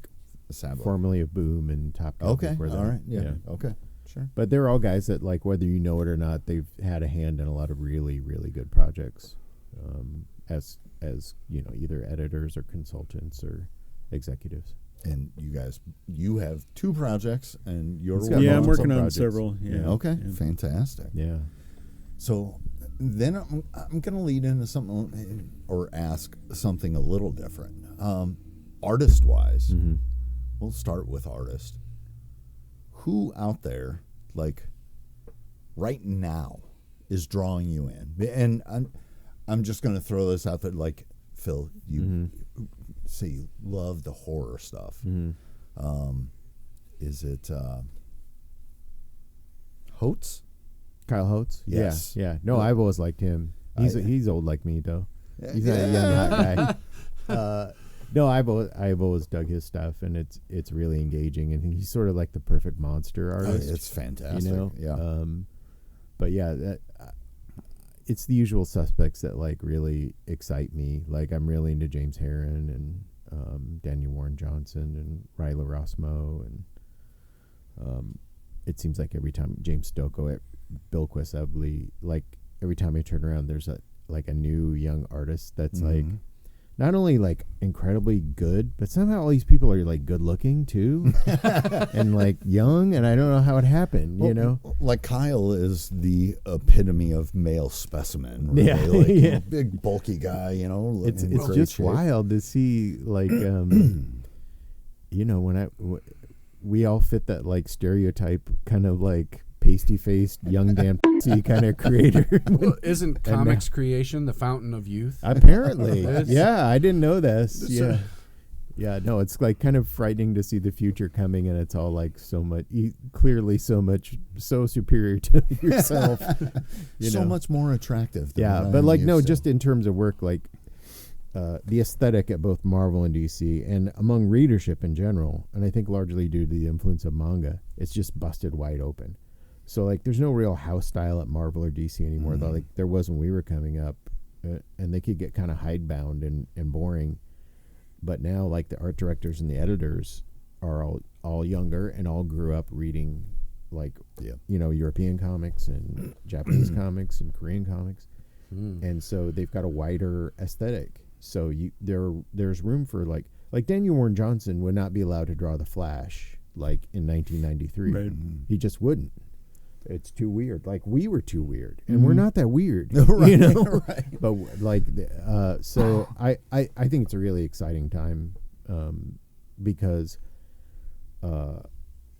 Sabla. Formerly of Boom and Top Gun. Okay. before that. All right. Yeah. Okay. Sure. But they're all guys that, like, whether you know it or not, they've had a hand in a lot of really, really good projects, as either editors or consultants or executives. And you have 2 projects, and you're He's got Yeah, I'm multiple working on projects. several. Yeah. Okay. Yeah. Fantastic. Yeah. So then I'm going to lead into something or ask something a little different. Artist wise, Mm-hmm. we'll start with artist. Who out there, like right now, is drawing you in? And I'm just going to throw this out there, like Phil, you say you love the horror stuff. Mm-hmm. Is it Holtz? Kyle Holtz? Yes. Yeah. No, I've always liked him. He's old like me, though. He's not a young hot guy. No, I've always dug his stuff, and it's really engaging, and he's sort of like the perfect monster artist. It's fantastic. You know? Yeah. But yeah, it's the usual suspects that like really excite me. Like I'm really into James Herron and Daniel Warren Johnson and Ryla Rossmo, and it seems like every time James Stocco, Bill Questley, like every time I turn around, there's a new young artist that's like not only like incredibly good, but somehow all these people are like good looking too, and like young, and I don't know how it happened. Well, you know, like Kyle is the epitome of male specimen. Really. Yeah, Like, yeah. you know, big bulky guy. You know, it's in great just shape. wild to see like you know, when we all fit that like stereotype kind of like pasty faced young Dan kind of creator. Well, isn't And comics creation the fountain of youth? Apparently, It's- yeah, I didn't know this. It's Yeah, yeah, no, it's like kind of frightening to see the future coming, and it's all like so much, clearly so superior to yourself. You so know? much more attractive. Than Yeah, what but I'm like no, used to. just in terms of work, like the aesthetic at both Marvel and DC, and among readership in general, and I think largely due to the influence of manga, it's just busted wide open. So like, there's no real house style at Marvel or DC anymore. Though, like there was when we were coming up, and they could get kind of hidebound and boring. But now, like the art directors and the editors are all younger and all grew up reading, like European comics and Japanese comics and Korean comics, and so they've got a wider aesthetic. So there's room for like Daniel Warren Johnson would not be allowed to draw the Flash like in 1993. Right. He just wouldn't. It's too weird. Like we were too weird, and we're not that weird, Right, you know. right. But like, so I think it's a really exciting time because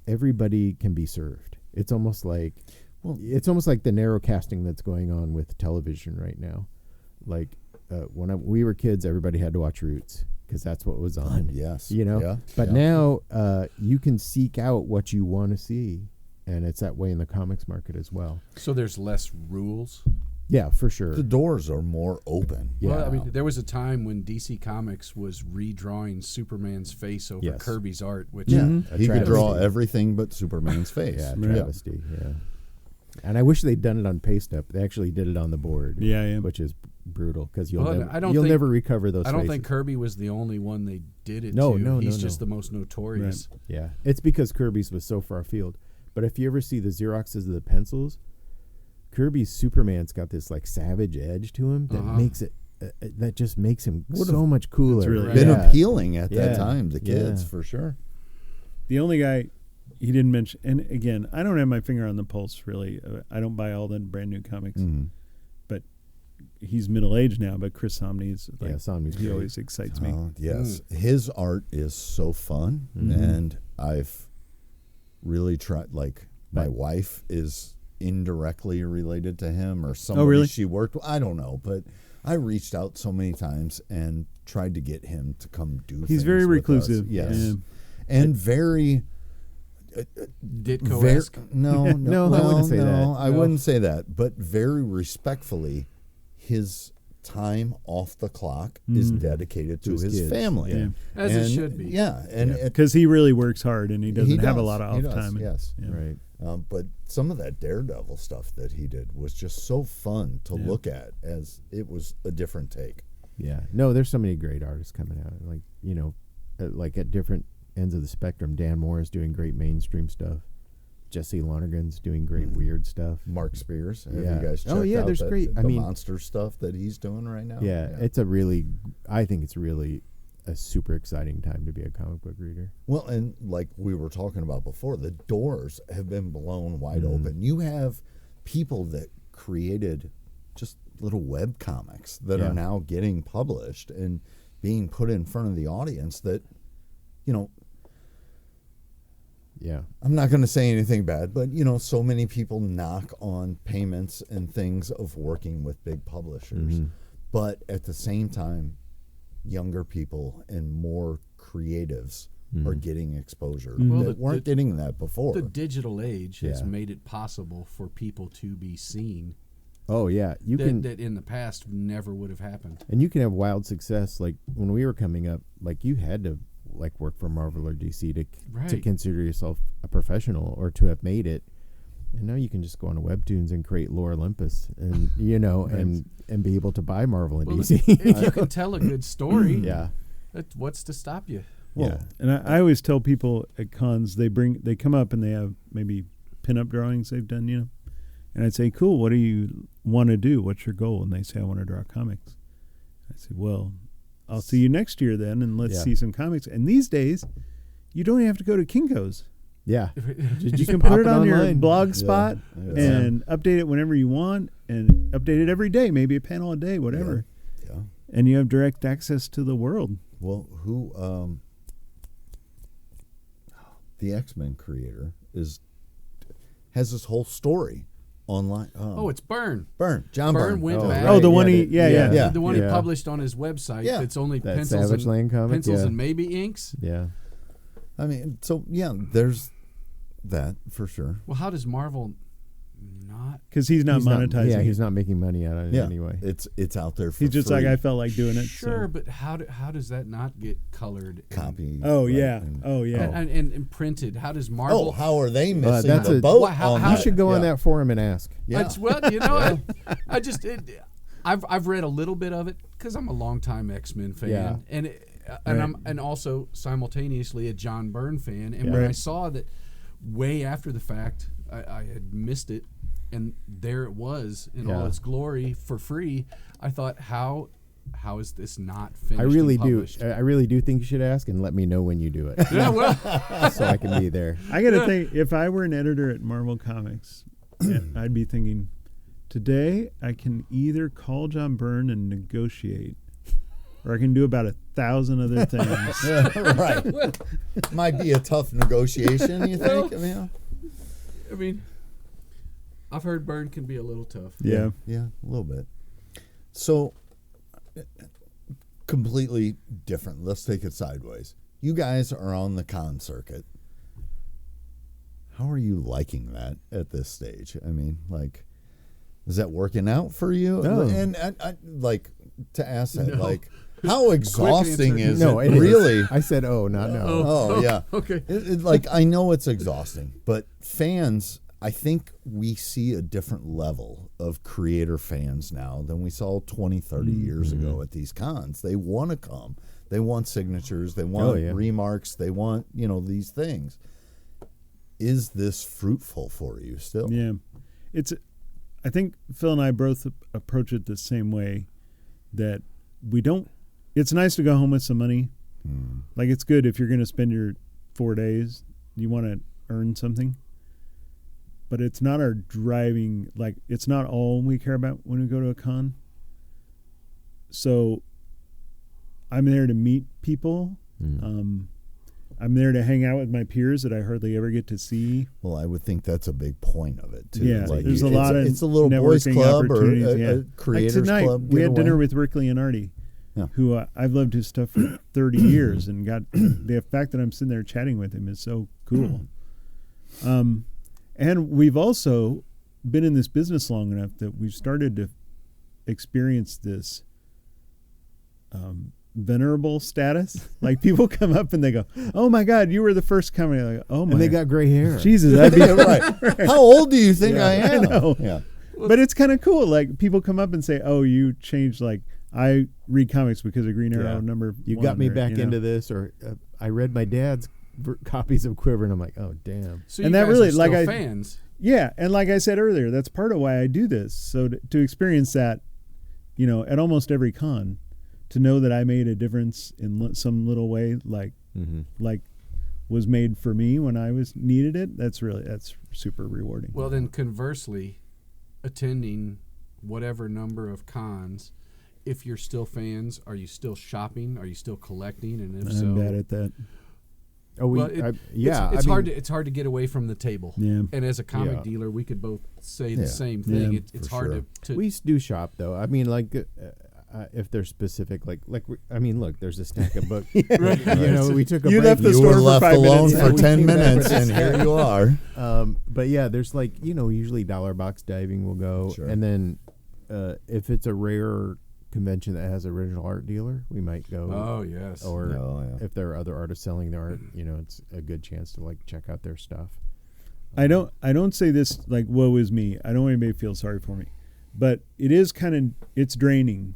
everybody can be served. It's almost like the narrow casting that's going on with television right now. Like when we were kids, everybody had to watch Roots because that's what was on. Yes. You know. Yeah. But yeah. now you can seek out what you want to see. And it's that way in the comics market as well. So there's less rules. Yeah, for sure. the doors are more open. Yeah. Well, I mean, there was a time when DC Comics was redrawing Superman's face over Yes. Kirby's art, which Yeah, A he could draw travesty. everything but Superman's face. Yeah, Right. travesty. Yeah. And I wish they'd done it on paste up. They actually did it on the board. Yeah. Which is brutal because you'll Well, never, I don't you'll think- never recover those. I don't faces. think Kirby was the only one they did it No, to. no, He's no, just no. the most notorious. Yeah, it's because Kirby's was so far afield. But if you ever see the Xeroxes of the pencils, Kirby's Superman's got this like savage edge to him that makes it that just makes him so much cooler. It's really Been appealing at that time to kids for sure. The only guy he didn't mention, and again, I don't have my finger on the pulse really. I don't buy all the brand new comics, but he's middle aged now. But Chris Somney's like, Somney's he great. always excites me. Yes, his art is so fun, and I've really tried. Like my wife is indirectly related to him, or somebody she worked with. I don't know, but I reached out so many times and tried to get him to come do. He's things very with reclusive, us. Yes, and very. Ditko-esque. No, No, I wouldn't say that. I wouldn't say that, but very respectfully, his time off the clock is dedicated to his kids. family, Yeah. As it should be. Yeah, and Because he really works hard and he doesn't have a does. lot of He off does, time. Yes, Yeah. Right. but some of that Daredevil stuff that he did was just so fun to look at, as it was a different take. Yeah. No, there's so many great artists coming out. Like, like at different ends of the spectrum. Dan Moore is doing great mainstream stuff. Jesse Lonergan's doing great weird stuff. Mark Spears, have Yeah. you guys checked Oh, yeah, out there's great- the monster stuff that he's doing right now? Yeah, I think it's really a super exciting time to be a comic book reader. Well, and like we were talking about before, the doors have been blown wide open. You have people that created just little web comics that are now getting published and being put in front of the audience that, Yeah. I'm not going to say anything bad, but, so many people knock on payments and things of working with big publishers. But at the same time, younger people and more creatives are getting exposure that weren't getting that before. The digital age has made it possible for people to be seen. Oh yeah, that in the past never would have happened. And you can have wild success. Like when we were coming up, like you had to like work for Marvel or DC to consider yourself a professional or to have made it. And now you can just go on to Webtoons and create Lore Olympus, and and be able to buy Marvel and DC. If you can tell a good story, what's to stop you? Well, and I always tell people at cons they come up and they have maybe pinup drawings they've done, and I'd say, cool, what do you want to do? What's your goal? And they say, I want to draw comics. I say, well, I'll see you next year then, and let's see some comics. And these days, you don't even have to go to Kinko's. Yeah, you can put it on your blog spot and update it whenever you want, and update it every day, maybe a panel a day, whatever. Yeah. And you have direct access to the world. Well, the X-Men creator has this whole story online. It's Byrne. John Byrne went back. Oh, the one he he published on his website. Yeah. It's only That pencils Savage Land comic, pencils and maybe inks. Yeah. I mean, so there's that for sure. Well, how does Marvel not? Because he's not monetizing. He's not making money out of it anyway. It's out there for He's just free. like, I felt like doing it. Sure, but how does that not get colored? Copy. And printed. How does Marvel? How are they missing that's the a- boat? Well, how- on how You that? should go on that forum and ask. Yeah. I've read a little bit of it because I'm a longtime X-Men fan, Yeah. and also simultaneously a John Byrne fan. And when I saw that way after the fact, I had missed it, and there it was in all its glory for free. I thought, how is this not finished? I really and do. published? I really do think you should ask and let me know when you do it, Yeah, well, so I can be there. I got to think, if I were an editor at Marvel Comics, I'd be thinking, today I can either call John Byrne and negotiate, or I can do about 1,000 other things. Right. Might be a tough negotiation, you think? I mean, I've heard Byrne can be a little tough. Yeah. Yeah, a little bit. So, completely different. Let's take it sideways. You guys are on the con circuit. How are you liking that at this stage? I mean, like, is that working out for you? No. And I like to ask that, like, how exhausting is No, it it is. really? I said, no. Oh, yeah. Okay. Like, I know it's exhausting, but fans, I think we see a different level of creator fans now than we saw 20, 30 years ago at these cons. They want to come. They want signatures. They want remarks. They want, these things. is this fruitful for you still? Yeah. I think Phil and I both approach it the same way, that it's nice to go home with some money. Like, it's good if you're going to spend your 4 days, you want to earn something. But it's not our driving, like, it's not all we care about when we go to a con. So I'm there to meet people. I'm there to hang out with my peers that I hardly ever get to see. Well, I would think that's a big point of it, too. Yeah, there's a lot of it's a little boys club or a creators like tonight, club. We had dinner getaway. with Rick Leonardi, Yeah. who I've loved his stuff for 30 years, and the fact that I'm sitting there chatting with him is so cool. And we've also been in this business long enough that we've started to experience this venerable status. Like, people come up and they go, "Oh my God, you were the first company." Like, "Oh my," And they got gray hair. Jesus, I'd be right. How old do you think I am? I know. Yeah. But it's kind of cool. Like, people come up and say, "Oh, you changed." Like, I read comics because of Green Arrow number You one, got me or, back you know. into this, or I read my dad's copies of Quiver, and I'm like, oh damn. So And you that guys really, are still like, fans. Yeah, and like I said earlier, that's part of why I do this. So to experience that, at almost every con, to know that I made a difference in some little way, like was made for me when I needed it. That's super rewarding. Well, then conversely, attending whatever number of cons, if you're still fans, are you still shopping? Are you still collecting? And if so, I'm bad at that. Oh, well, it's I mean, it's hard to get away from the table. Yeah. And as a comic Yeah. dealer, we could both say Yeah. the same thing. Yeah, It's for hard sure. to we do shop though. I mean, like if they're specific, I mean, look, there's a stack of books. Right. We took a You break. left the You store were for left 5 alone minutes. for We 10 came back minutes, with and here you are. But yeah, there's usually dollar box diving will go, Sure. and then if it's a rare convention that has original art dealer, we might go. Oh yes. Or Yeah. if there are other artists selling their art, it's a good chance to check out their stuff. I don't say this like, woe is me. I don't want anybody to feel sorry for me. But it is it's draining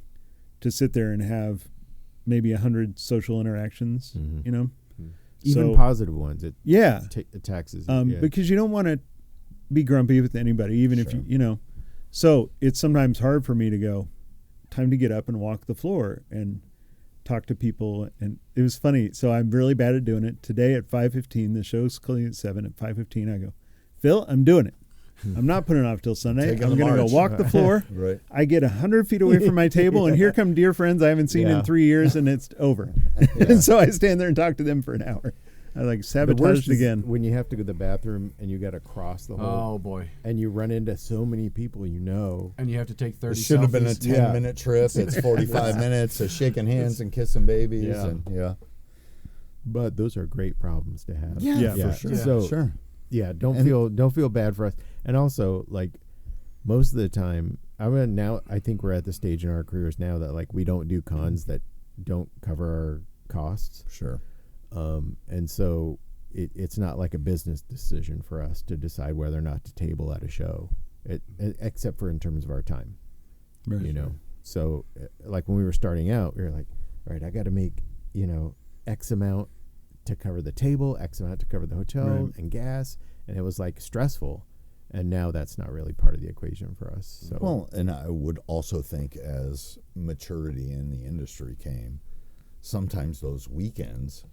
to sit there and have maybe 100 social interactions, Even So- positive ones, it Yeah. taxes. Because you don't want to be grumpy with anybody, even if Sure. So it's sometimes hard for me to go, time to get up and walk the floor and talk to people. And it was funny. So I'm really bad at doing it. Today at 5:15, the show's closing at 7. At 5:15, I go, "Phil, I'm doing it. I'm not putting it off till Sunday. Taking I'm the going to go march." walk the floor." Right. I get 100 feet away from my table, and here come dear friends I haven't seen Yeah. in 3 years, and it's over. And so I stand there and talk to them for an hour. I the worst sabotaged is again. when you have to go to the bathroom and you got to cross the whole, Oh boy. and you run into so many people. And you have to take 30 It should have been a selfies. 10-minute trip. It's 45 minutes of shaking hands and kissing babies. Yeah. And But those are great problems to have. Yeah, for sure. So Sure. yeah, don't And- feel bad for us. And also, most of the time, I think we're at the stage in our careers now that we don't do cons that don't cover our costs. Sure. And so it's not like a business decision for us to decide whether or not to table at a show, except for in terms of our time. Right. So when we were starting out, we were like, all right, I got to make X amount to cover the table, X amount to cover the hotel Right. and gas, and it was stressful. And now that's not really part of the equation for us. So Well, and I would also think as maturity in the industry came, sometimes those weekends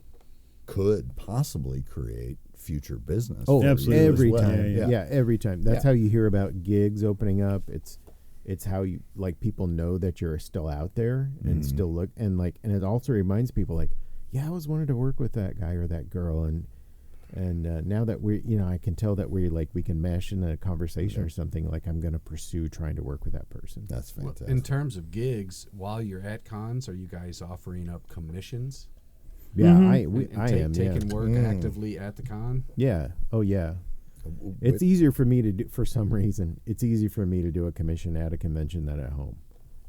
could possibly create future business. oh, for you absolutely. as every well. time, yeah, every time. That's Yeah. how you hear about gigs opening up. It's how you people know that you're still out there and still look and it also reminds people I always wanted to work with that guy or that girl and now that we I can tell that we can mesh in a conversation or something, I'm going to pursue trying to work with that person. That's Well, fantastic. in terms of gigs, while you're at cons, are you guys offering up commissions? Yeah, Mhm. I am taking work Mm. actively at the con. Yeah. Oh yeah. It's easier for me to do for some reason. It's easier for me to do a commission at a convention than at home.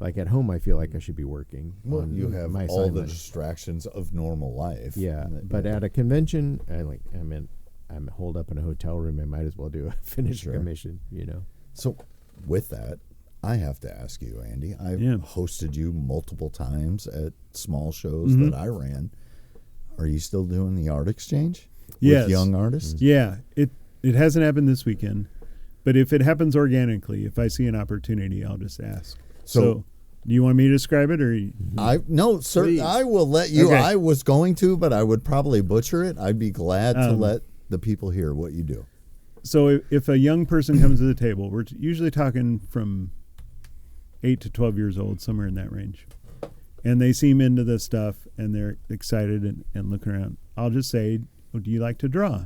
At home, I feel like I should be working. Well, on you have my all the assignment. distractions of normal life. Yeah, but at a convention, I'm holed up in a hotel room. I might as well do a finish Sure. commission. So, with that, I have to ask you, Andy. I've Yeah. hosted you multiple times at small shows that I ran. Are you still doing the art exchange Yes. with young artists? Yeah, It hasn't happened this weekend, but if it happens organically, if I see an opportunity, I'll just ask. So do you want me to describe it, or No, sir. Please. I will let you. Okay. I was going to, but I would probably butcher it. I'd be glad to let the people hear what you do. So if a young person comes to the table, we're usually talking from 8 to 12 years old, somewhere in that range, and they seem into this stuff and they're excited and looking around, I'll just say, oh, do you like to draw?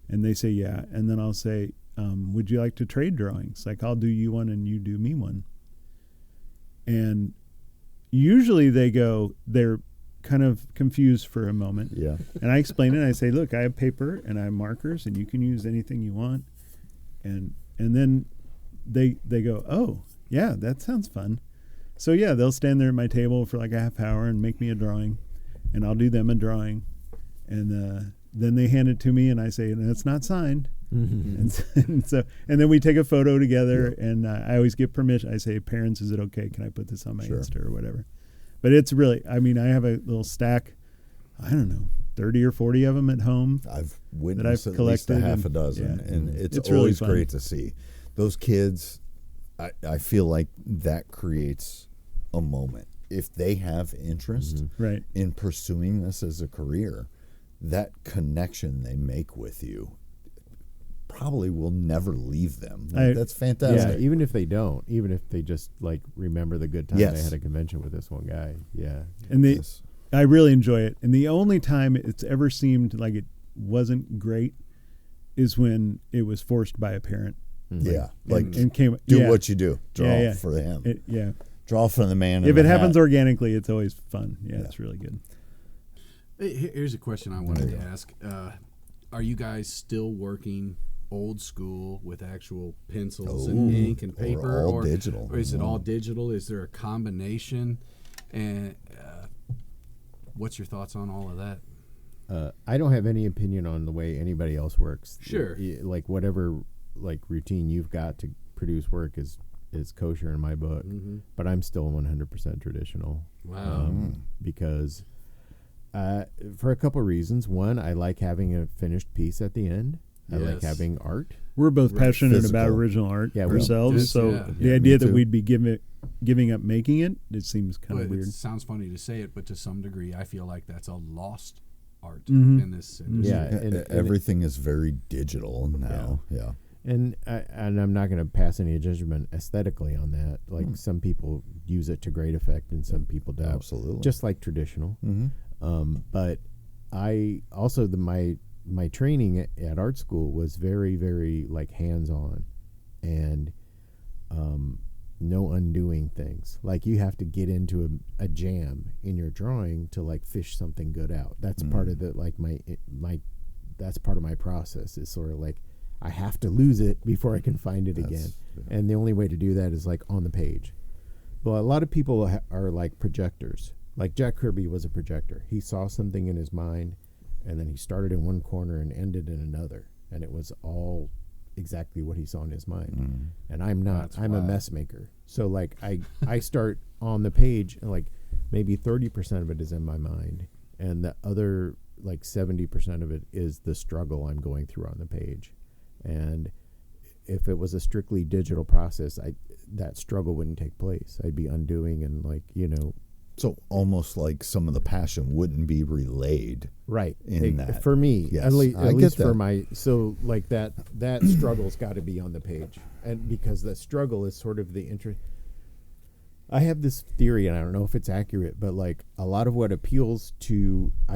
And they say, yeah. And then I'll say, would you like to trade drawings? Like, I'll do you one and you do me one. And usually they're kind of confused for a moment. Yeah. And I explain it. I say, look, I have paper and I have markers and you can use anything you want. And then they go, oh, yeah, that sounds fun. So, yeah, they'll stand there at my table for like a half hour and make me a drawing. And I'll do them a drawing. And then they hand it to me and I say, no, it's not signed. And then we take a photo together, and I always get permission. I say, parents, is it okay? Can I put this on my Insta or whatever? But it's really, I mean, I have a little stack, I don't know, 30 or 40 of them at home. I've witnessed I've at least a collected half a and- dozen, yeah. and it's It's really always fun. great to see. Those kids, I feel like that creates a moment. If they have interest Right. in pursuing this as a career, that connection they make with you probably will never leave them. That's Yeah, fantastic. even if they don't, even if they just like remember the good time Yes. they had a convention with this one guy. Yeah. And Yes. I really enjoy it. And the only time it's ever seemed like it wasn't great is when it was forced by a parent. Yeah, like And came do yeah, what you do. Draw Yeah, yeah. for him. Yeah. Draw for the man. If in it the happens hat. organically, it's always fun. Yeah, it's really good. Here's a question I wanted to ask. Are you guys still working old school with actual pencils and ink and paper? all digital. Or is it all digital? Is there a combination? And what's your thoughts on all of that? I don't have any opinion on the way anybody else works. Sure. Like whatever like routine you've got to produce work is kosher in my book, but I'm still 100% traditional. Wow. Because for a couple of reasons. One, I like having a finished piece at the end. I like Yes. having art. We're both Right. passionate about Physical. original art Yeah, we- ourselves. Just- So yeah. the Yeah, idea me that too. we'd be giving up making it seems kind of But weird. it sounds funny to say it, but to some degree, I feel like that's a lost art Mhm. in this industry. Yeah, and Everything is very digital now. Yeah. And I'm not going to pass any judgment aesthetically on that. Like some people use it to great effect, and some people don't. Absolutely. Just like traditional. Mm-hmm. But I also my training at art school was very, very like hands-on, and no undoing things. Like you have to get into a jam in your drawing to like fish something good out. That's part of the like my that's part of my process is sort of like I have to lose it before I can find it again. And the only way to do that is like on the page. Well, a lot of people are like projectors. Like Jack Kirby was a projector. He saw something in his mind, and then he started in one corner and ended in another. And it was all exactly what he saw in his mind. And I'm not. That's I'm a wild. mess maker. So like I start on the page, and like maybe 30% of it is in my mind, and the other like 70% of it is the struggle I'm going through on the page. And if it was a strictly digital process, that struggle wouldn't take place. I'd be undoing and like, So almost like some of the passion wouldn't be relayed. right. In that. For me, Yes, at I get least for that. my, so like that struggle's got to be on the page. And because the struggle is sort of the interest. I have this theory, and I don't know if it's accurate, but like I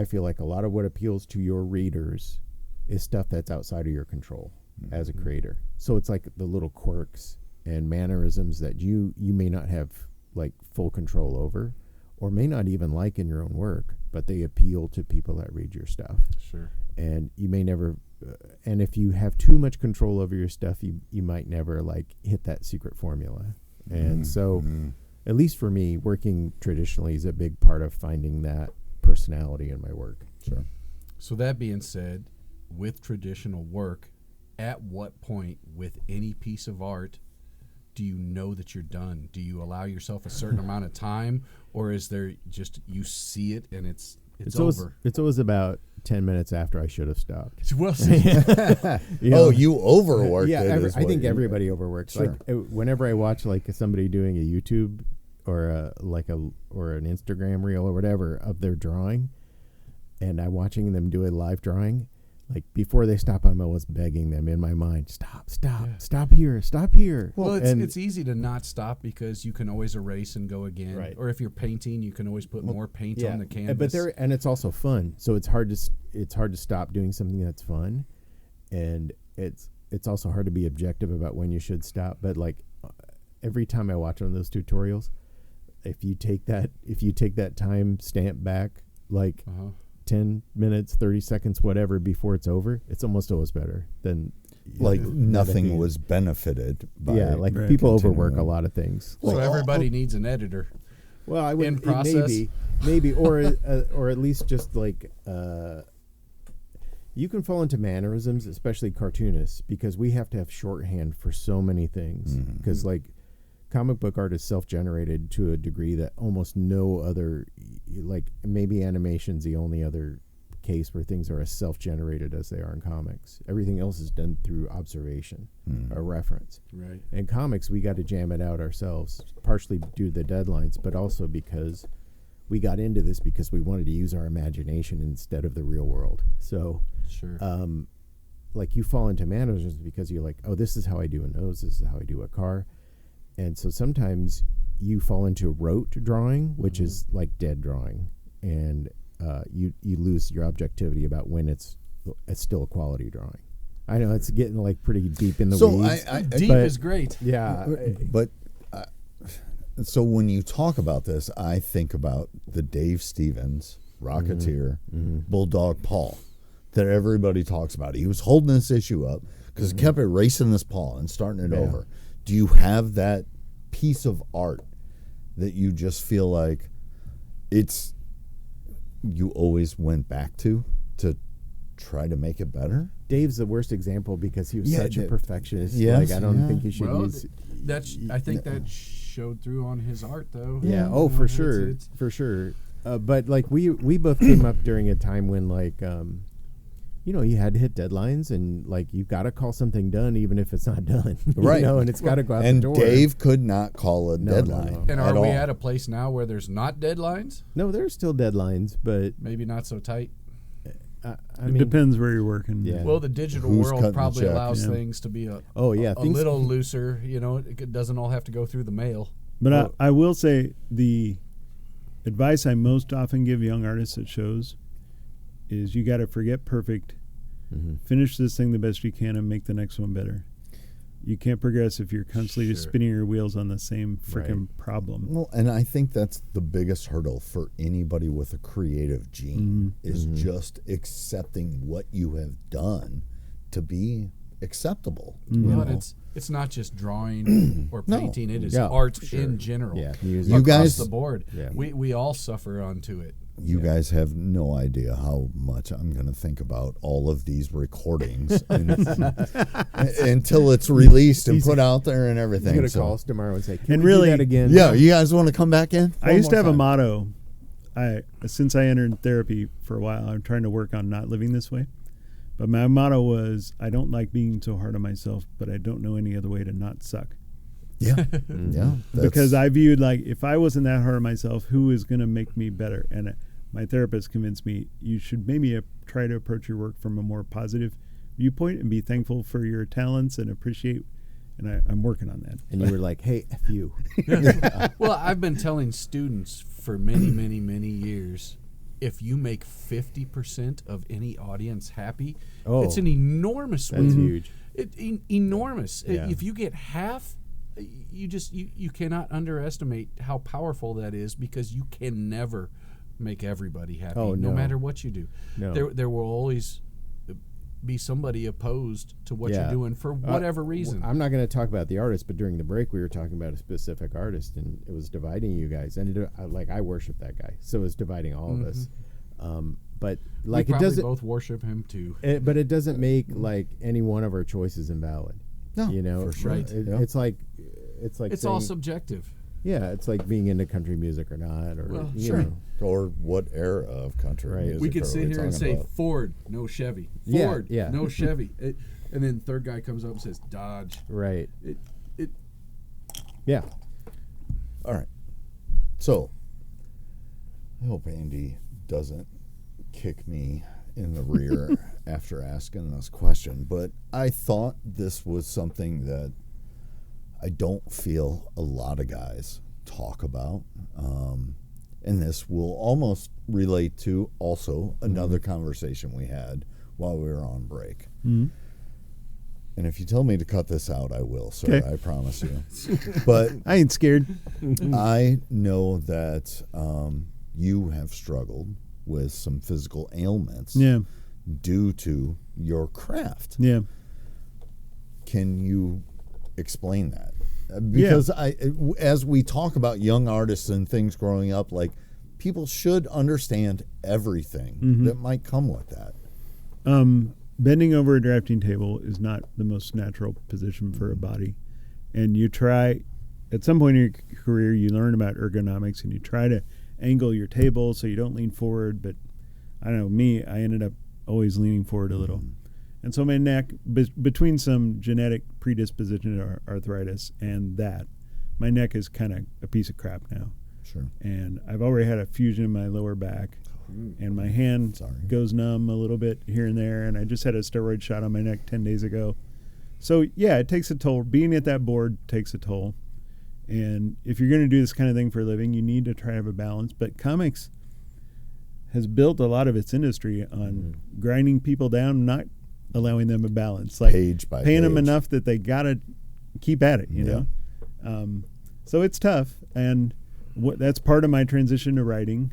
feel like a lot of what appeals to your readers is stuff that's outside of your control as a creator. So it's like the little quirks and mannerisms that you may not have like full control over, or may not even like in your own work, but they appeal to people that read your stuff. Sure. And you may never, and if you have too much control over your stuff, you might never like hit that secret formula. And so, at least for me, working traditionally is a big part of finding that personality in my work. Sure. So that being said, with traditional work, at what point with any piece of art do you know that you're done? Do you allow yourself a certain amount of time, or is there just you see it and it's over? It's always about 10 minutes after I should have stopped. Well, see, You know? You overworked Yeah, it. is I what think you- everybody overworks. Sure. Like whenever I watch like somebody doing a YouTube or or an Instagram reel or whatever of their drawing, and I'm watching them do a live drawing, like before they stop, I'm always begging them in my mind, stop here. well, And- it's easy to not stop because you can always erase and go again. Right. Or if you're painting, you can always put more paint on the canvas. But and it's also fun, so it's hard to stop doing something that's fun, and it's also hard to be objective about when you should stop. But like every time I watch one of those tutorials, if you take that time stamp back like 10 minutes, 30 seconds, whatever before it's over, it's almost always better than Like not at the nothing end. was benefited by like Right. people overwork a continuing. lot of things. So everybody needs an editor. Well, I would in process. maybe, or at least just like you can fall into mannerisms, especially cartoonists, because we have to have shorthand for so many things. Because like comic book art is self-generated to a degree that almost no other, like maybe animation's the only other case where things are as self-generated as they are in comics. Everything else is done through observation or reference. Right. In comics, we got to jam it out ourselves, partially due to the deadlines, but also because we got into this because we wanted to use our imagination instead of the real world. So, Sure. like you fall into mannerisms because you're like, oh, this is how I do a nose, this is how I do a car. And so sometimes you fall into rote drawing, which is like dead drawing, and you lose your objectivity about when it's still a quality drawing. I know it's getting like pretty deep in the So weeds. Deep but- is great. yeah, But so when you talk about this, I think about the Dave Stevens Rocketeer Bulldog Paul that everybody talks about. He was holding this issue up because he kept erasing this paw and starting it over. Do you have that piece of art that you just feel like you always went back to try to make it better? Dave's the worst example because he was such a perfectionist. Yes, like I don't yeah. think you should Well, use. I think that showed through on his art, though. Yeah. You Oh, know, for it's- sure, it's- for sure. But like we both came up during a time when like you had to hit deadlines and like you've got to call something done even if it's not done. Right. And it's got to go out And the door. Dave could not call a No, deadline. no. And at are we all. at a place now where there's not deadlines? No, there's still deadlines, but Maybe not so tight. I It mean, depends where you're working. Yeah. Well, the digital Who's cutting world the probably check? allows Yeah. things to be a a a little looser. You know, it doesn't all have to go through the mail. But I will say the advice I most often give young artists at shows is you got to forget perfect. Finish this thing the best you can and make the next one better. You can't progress if you're constantly just Sure. spinning your wheels on the same freaking Right. problem. Well, and I think that's the biggest hurdle for anybody with a creative gene is just accepting what you have done to be acceptable. You But know? it's not just drawing or No. painting. It is Yeah, art sure. in general. Yeah, music. You Across guys- the board. Yeah. We all suffer onto it. You guys have no idea how much I'm going to think about all of these recordings until it's released and put out there and He's everything. gonna So- call us tomorrow and say, "Can And we really- do that again?" yeah, you guys want to come back in? I One used to more have a time. motto. Since I entered therapy for a while, I'm trying to work on not living this way. But my motto was, I don't like being so hard on myself, but I don't know any other way to not suck. Yeah, yeah. Because I viewed like if I wasn't that hard on myself, who is going to make me better? And my therapist convinced me you should maybe try to approach your work from a more positive viewpoint and be thankful for your talents and appreciate. And I'm working on that. And you were like, "Hey, F you." Well, I've been telling students for many, many, many years, if you make 50% of any audience happy, Oh, it's an enormous That's win. huge. Enormous. Yeah. If you get half, you cannot underestimate how powerful that is because you can never make everybody happy, Oh, no no. matter what you do. No. There will always be somebody opposed to what Yeah. you're doing for whatever reason. I'm not going to talk about the artist, but during the break we were talking about a specific artist, and it was dividing you guys. And I worship that guy, so it was dividing all of us. But like we it probably doesn't. both worship him too. But it doesn't make like any one of our choices invalid. No, you know, for sure. Right. It's like It's saying, all subjective. Yeah, it's like being into country music or not, or Well, you sure. know. Or what era of country Right. music We could are sit here and talking say about? Ford, no Chevy. Yeah, Ford, yeah. no Chevy. And then third guy comes up and says Dodge. Right. It Yeah. All right. So, I hope Andy doesn't kick me in the rear after asking this question, but I thought this was something that I don't feel a lot of guys talk about. And this will almost relate to also another conversation we had while we were on break. Mm-hmm. And if you tell me to cut this out, I will, sir. 'Kay. I promise you. But I ain't scared. I know that you have struggled with some physical ailments Yeah. due to your craft. Yeah. Can you explain that? Because as we talk about young artists and things growing up, like people should understand everything that might come with that. Bending over a drafting table is not the most natural position for a body. And you try, at some point in your career, you learn about ergonomics and you try to angle your table so you don't lean forward. But I don't know, me, I ended up always leaning forward a little. And so my neck, between some genetic predisposition to arthritis and that, my neck is kind of a piece of crap now. Sure. And I've already had a fusion in my lower back. And my hand Sorry. goes numb a little bit here and there. And I just had a steroid shot on my neck 10 days ago. So, yeah, it takes a toll. Being at that board takes a toll. And if you're going to do this kind of thing for a living, you need to try to have a balance. But comics has built a lot of its industry on grinding people down, not allowing them a balance. Like Page by paying them page. enough that they got to keep at it, you know? So it's tough. And that's part of my transition to writing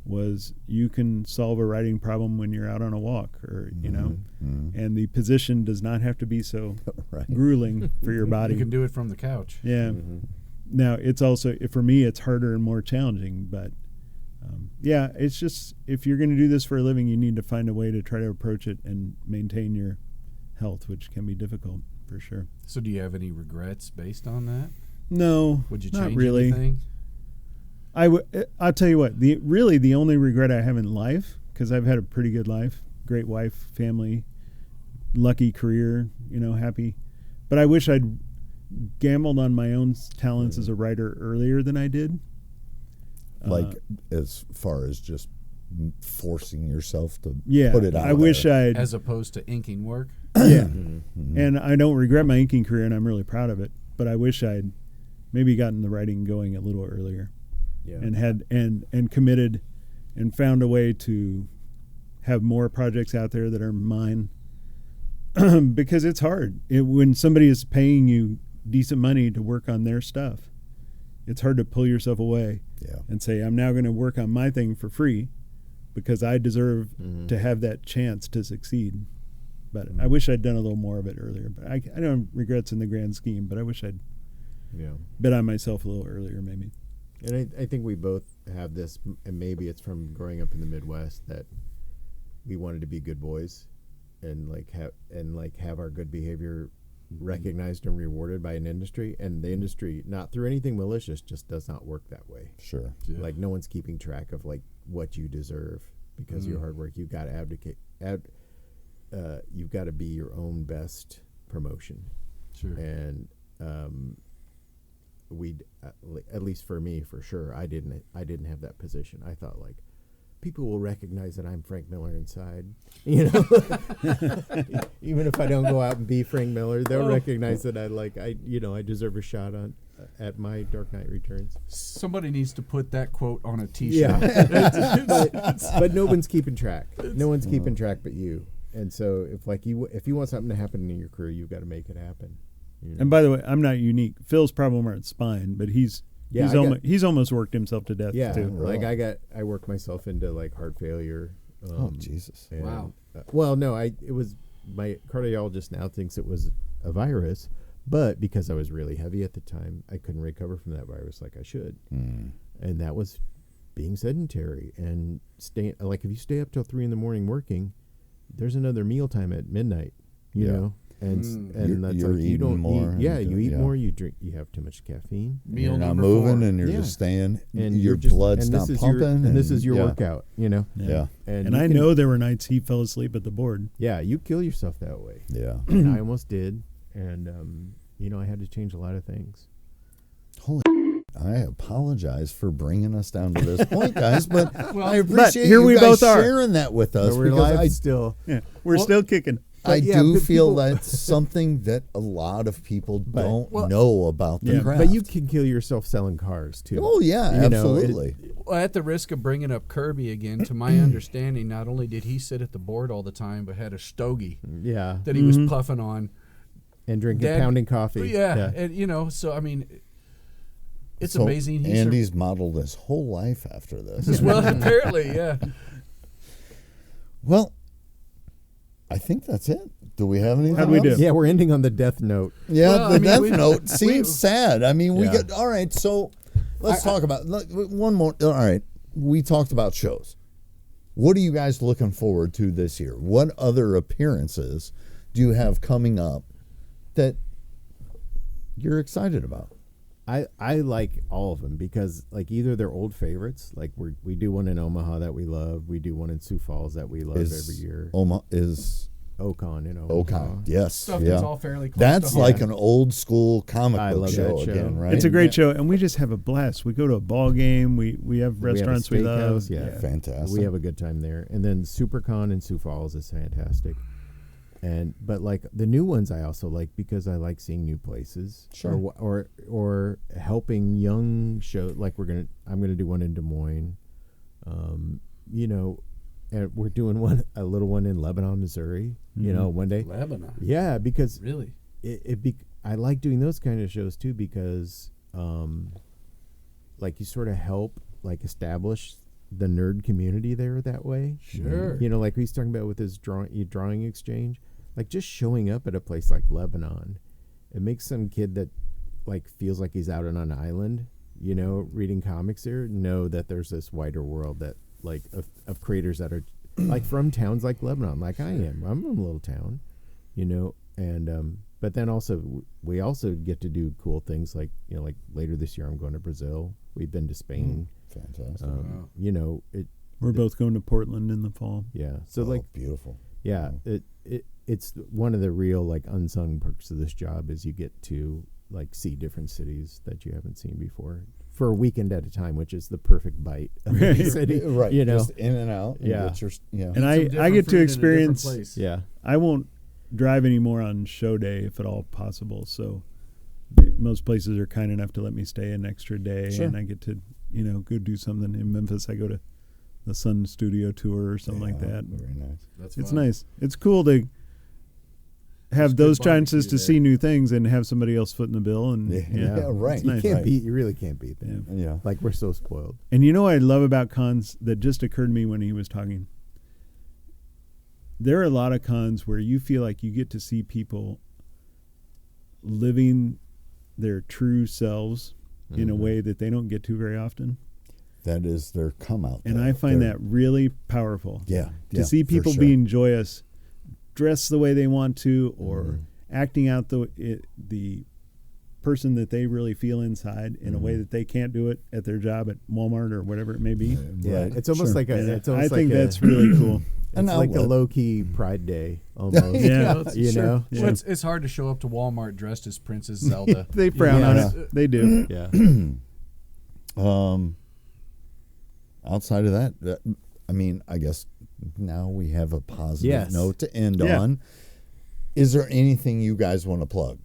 was you can solve a writing problem when you're out on a walk or, you know, and the position does not have to be so Right. grueling for your body. you can do it from the couch. Yeah. Now, it's also, for me, it's harder and more challenging. But, yeah, it's just, if you're going to do this for a living, you need to find a way to try to approach it and maintain your health, which can be difficult for sure. So do you have any regrets based on that? No, Would you not change really. anything? I'll tell you what, the only regret I have in life, because I've had a pretty good life, great wife, family, lucky career, you know, happy. But I wish I'd gambled on my own talents as a writer earlier than I did. Like as far as just forcing yourself to Yeah, put it out I wish there. I'd. As opposed to inking work? Yeah, and I don't regret my inking career, and I'm really proud of it. But I wish I'd maybe gotten the writing going a little earlier, and had and committed, and found a way to have more projects out there that are mine. Because it's hard when somebody is paying you decent money to work on their stuff. It's hard to pull yourself away and say, I'm now going to work on my thing for free because I deserve to have that chance to succeed. But I wish I'd done a little more of it earlier. But I don't have regrets in the grand scheme, but I wish I'd bet on myself a little earlier maybe. And I think we both have this, and maybe it's from growing up in the Midwest, that we wanted to be good boys and have our good behavior recognized and rewarded by an industry, and the industry, not through anything malicious, just does not work that way. Sure. Yeah. Like no one's keeping track of like what you deserve because of your hard work. You've got to advocate. You've got to be your own best promotion. Sure. And we, at least for me, for sure, I didn't have that position. I thought like, people will recognize that I'm Frank Miller inside, you know. Even if I don't go out and be Frank Miller, they'll recognize that I deserve a shot at my Dark Knight Returns. Somebody needs to put that quote on a T-shirt. Yeah, but no one's keeping track. No one's keeping track but you. And so if you want something to happen in your career, you've got to make it happen. You know? And by the way, I'm not unique. Phil's problem aren't spine, but he's almost worked himself to death too. Like I worked myself into like heart failure. Oh Jesus! And, Wow. Well, no, it was my cardiologist now thinks it was a virus, but because I was really heavy at the time, I couldn't recover from that virus like I should, and that was being sedentary and staying. Like if you stay up till 3 a.m. working, there's another meal time at midnight. You know. and that's You're like you eating don't more eat, and you eat yeah. more, you drink, you have too much caffeine, Meal You're not number moving 4. and you're Yeah. just staying. and your you're just, blood's and not this is pumping. and this is your yeah. workout, you know. Yeah. And you I can- know there were nights he fell asleep at the board. Yeah, you kill yourself that way. Yeah. And I almost did, and I had to change a lot of things. Holy I apologize for bringing us down to this point, guys, but Well, I appreciate here you we guys both are. sharing that with us So we're because live I still. Yeah, we're still kicking. I yeah, do but feel people- that's something that a lot of people don't well, know about the yeah, craft. But you can kill yourself selling cars too. Oh yeah, You know, absolutely. Well, at the risk of bringing up Kirby again, to my understanding, not only did he sit at the board all the time, but had a stogie Yeah, that he was puffing on. and drinking Dad- pounding coffee. Yeah, and so I mean, it's So amazing. Andy's modeled his whole life after this. well, apparently, yeah. Well, I think that's it. Do we have anything How'd we else? do? Yeah, we're ending on the death note. Yeah, Well, the I mean, death we- note seems sad. I mean, we Yeah. get all right. So let's talk about one more. All right, we talked about shows. What are you guys looking forward to this year? What other appearances do you have coming up that you're excited about? I like all of them because like either they're old favorites, like we do one in Omaha that we love, we do one in Sioux Falls that we love every year. Is Ocon in Omaha. Ocon? Yes, Stuff yeah. that's all fairly close That's to like home. an old school comic I book love show that show. again, right? It's a great show, and we just have a blast. We go to a ball game. We have restaurants we love. steakhouse, yeah. Fantastic. We have a good time there, and then SuperCon in Sioux Falls is fantastic. But like the new ones, I also like because I like seeing new places, Sure. or helping young show. Like I'm gonna do one in Des Moines, and we're doing a little one in Lebanon, Missouri. One day. Lebanon. Yeah, because Really? I like doing those kind of shows too because, like you sort of help like establish the nerd community there that way. Sure. Like he's talking about with his drawing exchange, like just showing up at a place like Lebanon, it makes some kid that like feels like he's out on an island, reading comics there, know that there's this wider world that like of creators that are like from towns like Lebanon, like I am. I'm from a little town, and but then also we also get to do cool things like like later this year I'm going to Brazil. We've been to Spain. Fantastic. Wow. We're both going to Portland in the fall. Yeah. So Oh, like beautiful. yeah, it's one of the real like unsung perks of this job is you get to like see different cities that you haven't seen before for a weekend at a time, which is the perfect bite of any city. Right. You know. Just in and out. And Yeah. get your, yeah. And Some I different get food to in a different experience. place. Yeah. I won't drive anymore on show day if at all possible. So most places are kind enough to let me stay an extra day, Sure. and I get to go do something in Memphis. I go to the Sun Studio tour or something like Yeah, that. Very nice. That's It's fun. nice. It's cool to have good those chances barbecue to there. see new things and have somebody else foot in the bill. And Yeah, right. it's nice. Can't beat. You really can't beat that. Yeah. Yeah. Like we're so spoiled. And what I love about cons that just occurred to me when he was talking. There are a lot of cons where you feel like you get to see people living their true selves in a way that they don't get to very often. That is their come out. And there. I find They're- that really powerful. Yeah. To see for people sure. being joyous, dressed the way they want to, or acting out the person that they really feel inside in a way that they can't do it at their job at Walmart or whatever it may be. Yeah. Right. It's almost Sure. like a. And It's I almost think like that's really cool. It's An like a outlet. low key Pride Day almost. Yeah. You know. Yeah. Well, it's hard to show up to Walmart dressed as Princess Zelda. They frown Yeah. on it. They do. Yeah. Outside of that, I mean, I guess now we have a positive Yes. note to end Yeah. on. Is there anything you guys want to plug?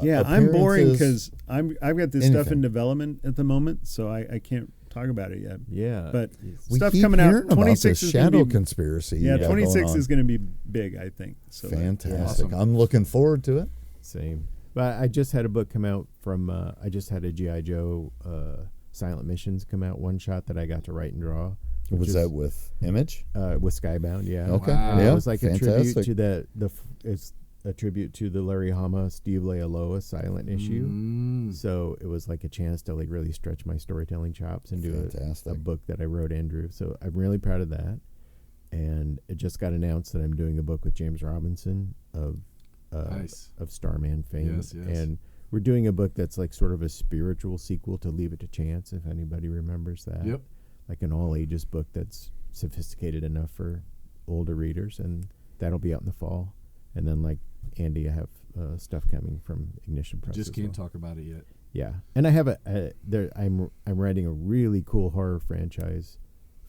Yeah, I'm boring appearances? because I've got this stuff anything. in development at the moment, so I can't talk about it yet. Yeah. But We stuff keep coming out. hearing about 26 this is going shadow to be conspiracy. yeah. you got 26 going is on. going to be big, I think. So Fantastic. Awesome. I'm looking forward to it. Same. But I just had a book come out from. I just had a GI Joe Silent Missions come out, one shot that I got to write and draw. which Was is, that with Image? with Skybound? Yeah. Okay. Wow. And Yeah. it was like a tribute fantastic. to it's a tribute to the Larry Hama Steve Lealoa silent issue. Mm. So it was like a chance to like really stretch my storytelling chops and do a Fantastic. book that I wrote, Andrew. So I'm really proud of that. And it just got announced that I'm doing a book with James Robinson of of Starman fame. Yes, yes. And we're doing a book that's like sort of a spiritual sequel to Leave It to Chance, if anybody remembers that. Yep. Like an all ages book that's sophisticated enough for older readers, and that'll be out in the fall. And then, like Andy, I have stuff coming from Ignition Press. Just as can't well. talk about it yet. Yeah, and I have I'm writing a really cool horror franchise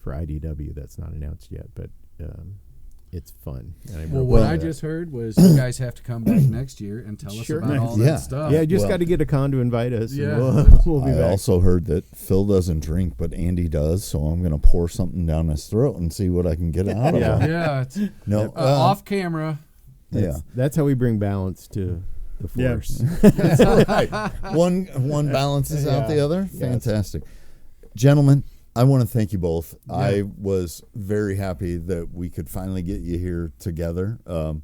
for IDW that's not announced yet, but it's fun. And I'm Well, real what proud I of that. just heard was you guys have to come back next year and tell us Sure. about all Yeah. that stuff. Yeah, just Well- got to get a con to invite us. and Yeah. we'll be I back. also heard that Phil doesn't drink, but Andy does, so I'm going to pour something down his throat and see what I can get out of Yeah. him. Yeah, it's No, off camera. yeah. That's how we bring balance to the Yeah. force. Right. One balances out the Yeah. other. Yes. Fantastic. Gentlemen, I want to thank you both. Yeah. I was very happy that we could finally get you here together.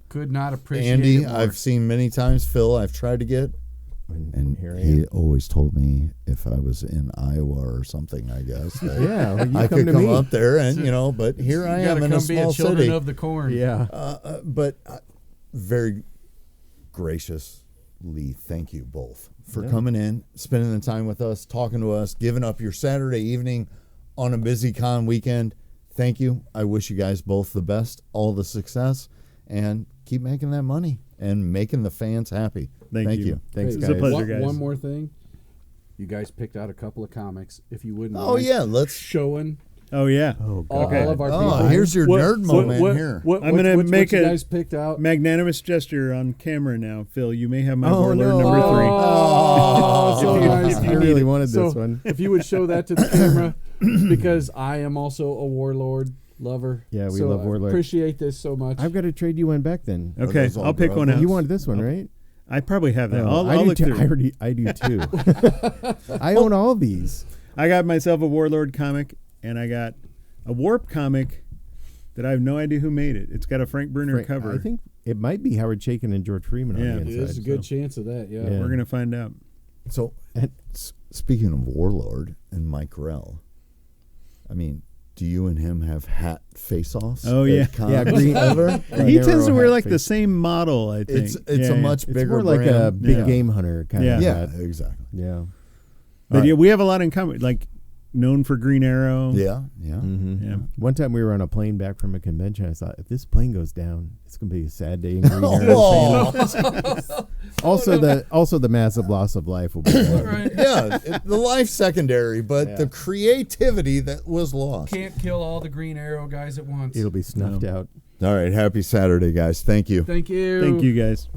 Could not appreciate Andy, it more. I've seen many times. Phil, I've tried to get. And here I he am. always told me if I was in Iowa or something, I guess, that Yeah, well, you I come could to come me. up there and, but here I You am gotta in a come be small Children city. of the Corn. Yeah. But very graciously, thank you both for Yeah. coming in, spending the time with us, talking to us, giving up your Saturday evening on a busy con weekend. Thank you. I wish you guys both the best, all the success, and keep making that money and making the fans happy. Thank you. Thanks, It guys. was a pleasure, one, guys. one more thing. You guys picked out a couple of comics. If you wouldn't Oh mind yeah, let's. showing Oh yeah. Oh, all, God. all of our Oh, people. here's your What- nerd what- moment what- here. I'm gonna what make you a- guys picked out. Magnanimous gesture on camera now, Phil. You may have my Oh, warlord no. number 3. Oh, so If you- nice. if you I need really it. wanted So, this one. if you would show that to the camera, because I am also a warlord lover. Yeah, we so love I warlords. appreciate this so much. I've got to trade you one back then. Are Okay, those all I'll pick one brothers? out. You wanted this one, right? I probably have that. Oh, I'll I do look too. through. I do too. I own all these. I got myself a Warlord comic, and I got a Warp comic that I have no idea who made it. It's got a Frank Bruner Frank- cover. I think it might be Howard Chaykin and George Freeman Yeah. on the inside. There's a good so. chance of that. Yeah. Yeah. We're gonna find out. So, And- speaking of Warlord and Mike Rell, I mean, do you and him have hat face-offs? Oh, at yeah. cons Yeah, green- ever? He narrow tends to wear hat like the face. same model. I think It's Yeah, a yeah. much It's bigger more like brand. a big Yeah. game hunter kind Yeah. of Yeah, hat. exactly. Yeah. But All yeah, right. we have a lot in common. Like known for Green Arrow. Yeah, yeah. Mm-hmm. Yeah. One time we were on a plane back from a convention. I thought, if this plane goes down, it's going to be a sad day in Green Arrow. Oh, Also, the massive loss of life will be there. Right. yeah, the life secondary, but Yeah. the creativity that was lost. Can't kill all the Green Arrow guys at once. It'll be snuffed out. All right, happy Saturday, guys. Thank you. Thank you. Thank you guys.